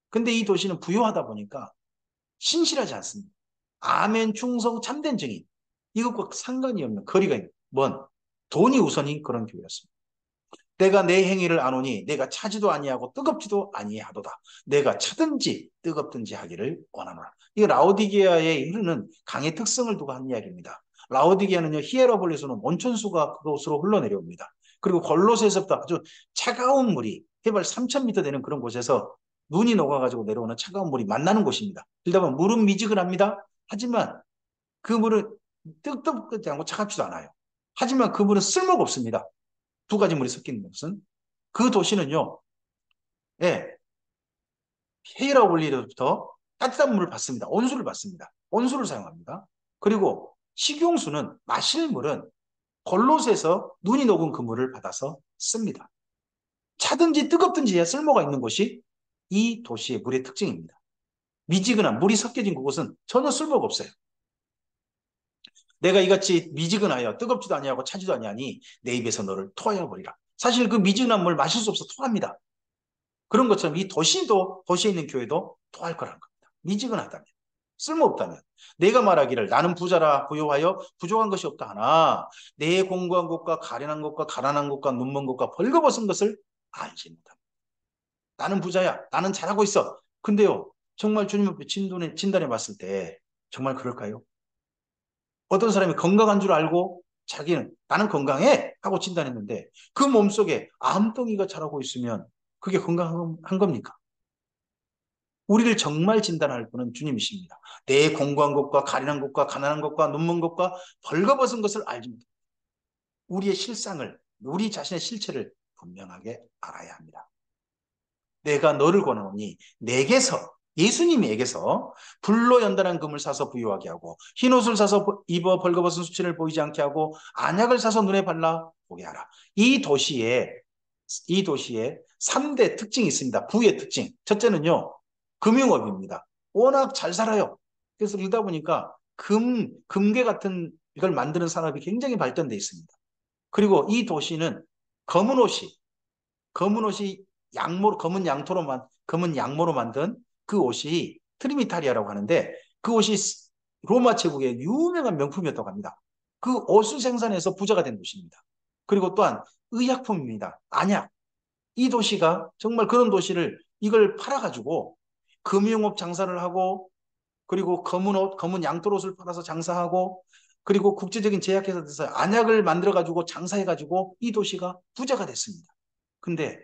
근데 이 도시는 부유하다 보니까 신실하지 않습니다. 아멘, 충성, 참된 증인. 이것과 상관이 없는 거리가 있는 돈이 우선인 그런 교회였습니다. 내가 내 행위를 아노니 내가 차지도 아니하고 뜨겁지도 아니하도다. 내가 차든지 뜨겁든지 하기를 원하노라. 이 라오디게아에 이르는 강의 특성을 두고 한 이야기입니다. 라오디게아는요, 히에라볼리스는 온천수가 그곳으로 흘러내려옵니다. 그리고 골로새에서부터 아주 차가운 물이 해발 3,000m 되는 그런 곳에서 눈이 녹아가지고 내려오는 차가운 물이 만나는 곳입니다. 그러다 보면 물은 미지근합니다. 하지만 그 물은 뜨겁지 않고 차갑지도 않아요. 하지만 그 물은 쓸모가 없습니다. 두 가지 물이 섞이는 것은 그 도시는요, 헤이라올리로부터 따뜻한 물을 받습니다. 온수를 받습니다. 온수를 사용합니다. 그리고 식용수는 마실 물은 골로새에서 눈이 녹은 그 물을 받아서 씁니다. 차든지 뜨겁든지 해야 쓸모가 있는 곳이 이 도시의 물의 특징입니다. 미지근한 물이 섞여진 그곳은 전혀 쓸모가 없어요. 내가 이같이 미지근하여 뜨겁지도 아니하고 차지도 아니하니 내 입에서 너를 토하여 버리라. 사실 그 미지근한 물 마실 수 없어 토합니다. 그런 것처럼 이 도시에 있는 교회도 토할 거라는 겁니다. 미지근하다면, 쓸모없다면. 내가 말하기를 나는 부자라 부요하여 부족한 것이 없다 하나 내 공고한 것과 가련한 것과 가난한 것과 눈먼 것과 벌거벗은 것을 알지 못합니다. 나는 부자야. 나는 잘하고 있어. 근데요, 정말 주님 앞에 진단해 봤을 때 정말 그럴까요? 어떤 사람이 건강한 줄 알고 자기는 나는 건강해 하고 진단했는데 그 몸속에 암덩이가 자라고 있으면 그게 건강한 겁니까? 우리를 정말 진단할 분은 주님이십니다. 내 공고한 것과 가련한 것과 가난한 것과 눈먼 것과 벌거벗은 것을 알지 못합니다. 우리의 실상을, 우리 자신의 실체를 분명하게 알아야 합니다. 내가 너를 권하노니 내게서, 예수님에게서 불로 연단한 금을 사서 부유하게 하고 흰옷을 사서 입어 벌거벗은 수치를 보이지 않게 하고 안약을 사서 눈에 발라 보게 하라. 이 도시에 3대 특징이 있습니다. 부의 특징. 첫째는요, 금융업입니다. 워낙 잘 살아요. 그래서 그러다 보니까 금괴 같은 이걸 만드는 산업이 굉장히 발전돼 있습니다. 그리고 이 도시는 검은 옷이, 검은 옷이 검은 양모로 만든 그 옷이 트리미타리아라고 하는데 그 옷이 로마 제국의 유명한 명품이었다고 합니다. 그 옷을 생산해서 부자가 된 도시입니다. 그리고 또한 의약품입니다. 안약. 이 도시가 정말 그런 도시를 이걸 팔아가지고 금융업 장사를 하고 그리고 검은 옷, 검은 양털옷을 팔아서 장사하고 그리고 국제적인 제약회사에서 안약을 만들어가지고 장사해가지고 이 도시가 부자가 됐습니다. 근데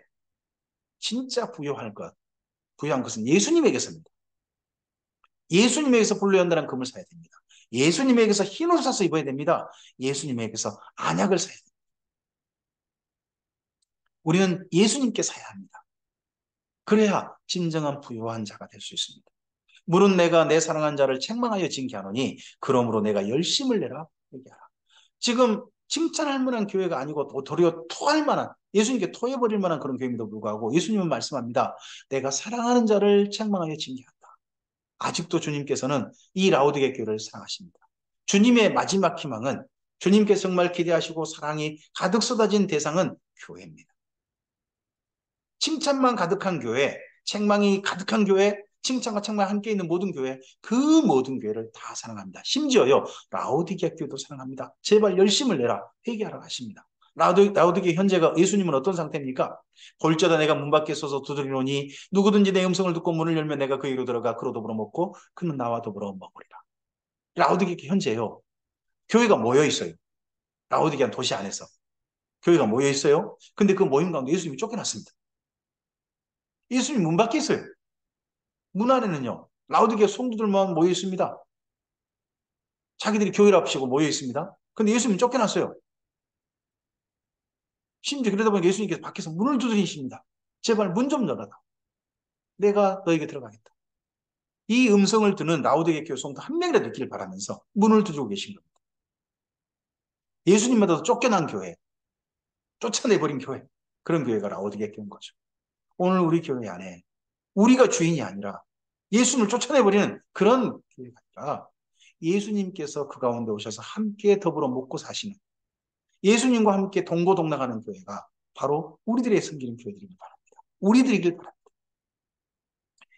진짜 부유한 것은 예수님에게서입니다. 예수님에게서 불로연단한 금을 사야 됩니다. 예수님에게서 흰옷을 사서 입어야 됩니다. 예수님에게서 안약을 사야 됩니다. 우리는 예수님께 사야 합니다. 그래야 진정한 부유한 자가 될 수 있습니다. 물은 내가 내 사랑한 자를 책망하여 징계하노니 그러므로 내가 열심을 내라 얘기하라. 지금 칭찬할 만한 교회가 아니고 도리어 토할 만한 예수님께 토해버릴 만한 그런 교회임에도 불구하고 예수님은 말씀합니다. 내가 사랑하는 자를 책망하여 징계한다. 아직도 주님께서는 이 라오디게 교회를 사랑하십니다. 주님의 마지막 희망은 주님께서 정말 기대하시고 사랑이 가득 쏟아진 대상은 교회입니다. 칭찬만 가득한 교회, 책망이 가득한 교회, 칭찬과 책망이 함께 있는 모든 교회, 그 모든 교회를 다 사랑합니다. 심지어요, 라오디게 교회도 사랑합니다. 제발 열심을 내라 회개하라고 하십니다. 라오디게 현재가 예수님은 어떤 상태입니까? 볼지어다 내가 문 밖에 서서 두드리노니 누구든지 내 음성을 듣고 문을 열면 내가 그에게로 들어가 그로 더불어 먹고 그는 나와 더불어 먹으리라. 라오디게 현재요. 교회가 모여 있어요. 라오디게한 도시 안에서 교회가 모여 있어요. 근데 그 모임 가운데 예수님이 쫓겨났습니다. 예수님 문 밖에 있어요. 문 안에는요. 라오디게 성도들만 모여 있습니다. 자기들이 교회를 합치고 모여 있습니다. 근데 예수님 쫓겨났어요. 심지어 그러다 보니까 예수님께서 밖에서 문을 두드리십니다. 제발 문 좀 열어라. 내가 너에게 들어가겠다. 이 음성을 듣는 라오디게 교회 성도 한 명이라도 있기를 바라면서 문을 두드리고 계신 겁니다. 예수님마다도 쫓겨난 교회, 쫓아내버린 교회, 그런 교회가 라오디게 교회인 거죠. 오늘 우리 교회 안에 우리가 주인이 아니라 예수님을 쫓아내버리는 그런 교회가 아니라 예수님께서 그 가운데 오셔서 함께 더불어 먹고 사시는 예수님과 함께 동고동락하는 교회가 바로 우리들의 섬기는 교회들이길 바랍니다. 우리들이길 바랍니다.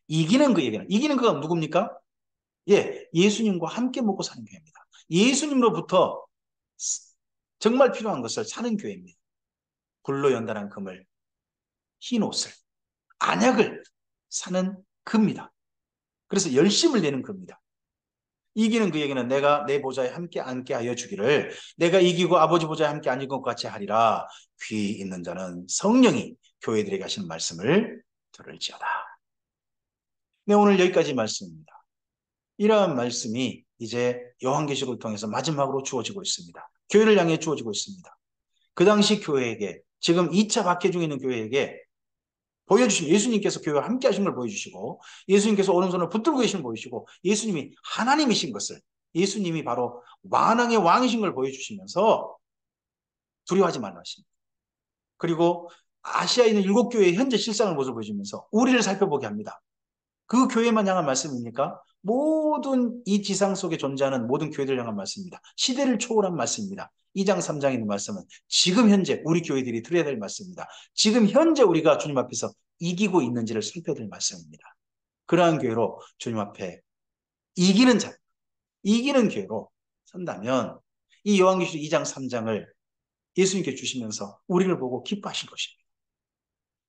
이기는 그가 누굽니까? 예, 예수님과 함께 먹고 사는 교회입니다. 예수님으로부터 정말 필요한 것을 사는 교회입니다. 불로 연단한 금을, 흰 옷을, 안약을 사는 겁니다. 그래서 열심을 내는 겁니다. 이기는 그에게는 내가 내 보좌에 함께 앉게 하여 주기를 내가 이기고 아버지 보좌에 함께 앉은 것 같이 하리라. 귀 있는 자는 성령이 교회들에게 하시는 말씀을 들을지어다. 네, 오늘 여기까지 말씀입니다. 이러한 말씀이 이제 요한계시록을 통해서 마지막으로 주어지고 있습니다. 교회를 향해 주어지고 있습니다. 그 당시 교회에게 지금 2차 박해 중에 있는 교회에게 보여주신 예수님께서 교회와 함께 하신 걸 보여주시고 예수님께서 오른손을 붙들고 계신 걸 보여주시고 예수님이 하나님이신 것을 예수님이 바로 만왕의 왕이신 걸 보여주시면서 두려워하지 말라 하십니다. 그리고 아시아에 있는 7교회의 현재 실상을 모습을 보여주면서 우리를 살펴보게 합니다. 그 교회만 향한 말씀입니까? 모든 이 지상 속에 존재하는 모든 교회들 향한 말씀입니다. 시대를 초월한 말씀입니다. 2장 3장에 있는 말씀은 지금 현재 우리 교회들이 들어야 될 말씀입니다. 지금 현재 우리가 주님 앞에서 이기고 있는지를 살펴야 될 말씀입니다. 그러한 교회로 주님 앞에 이기는 교회로 선다면 이 요한계시록 2장 3장을 예수님께 주시면서 우리를 보고 기뻐하실 것입니다.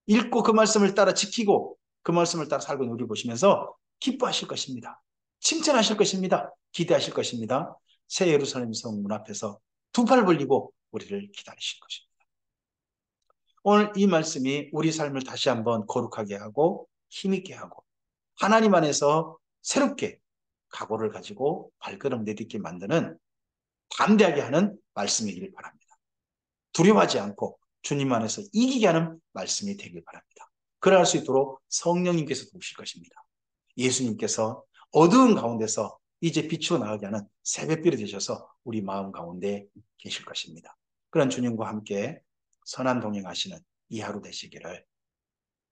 읽고 그 말씀을 따라 지키고 그 말씀을 따라 살고 있는 우리를 보시면서 기뻐하실 것입니다. 칭찬하실 것입니다. 기대하실 것입니다. 새 예루살렘 성 문 앞에서 두 팔 벌리고 우리를 기다리실 것입니다. 오늘 이 말씀이 우리 삶을 다시 한번 거룩하게 하고 힘있게 하고 하나님 안에서 새롭게 각오를 가지고 발걸음 내딛게 만드는 담대하게 하는 말씀이길 바랍니다. 두려워하지 않고 주님 안에서 이기게 하는 말씀이 되길 바랍니다. 그러할 수 있도록 성령님께서 도우실 것입니다. 예수님께서 어두운 가운데서 이제 비추어 나가게 하는 새벽별이 되셔서 우리 마음 가운데 계실 것입니다. 그런 주님과 함께 선한 동행하시는 이 하루 되시기를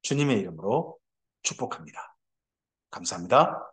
주님의 이름으로 축복합니다. 감사합니다.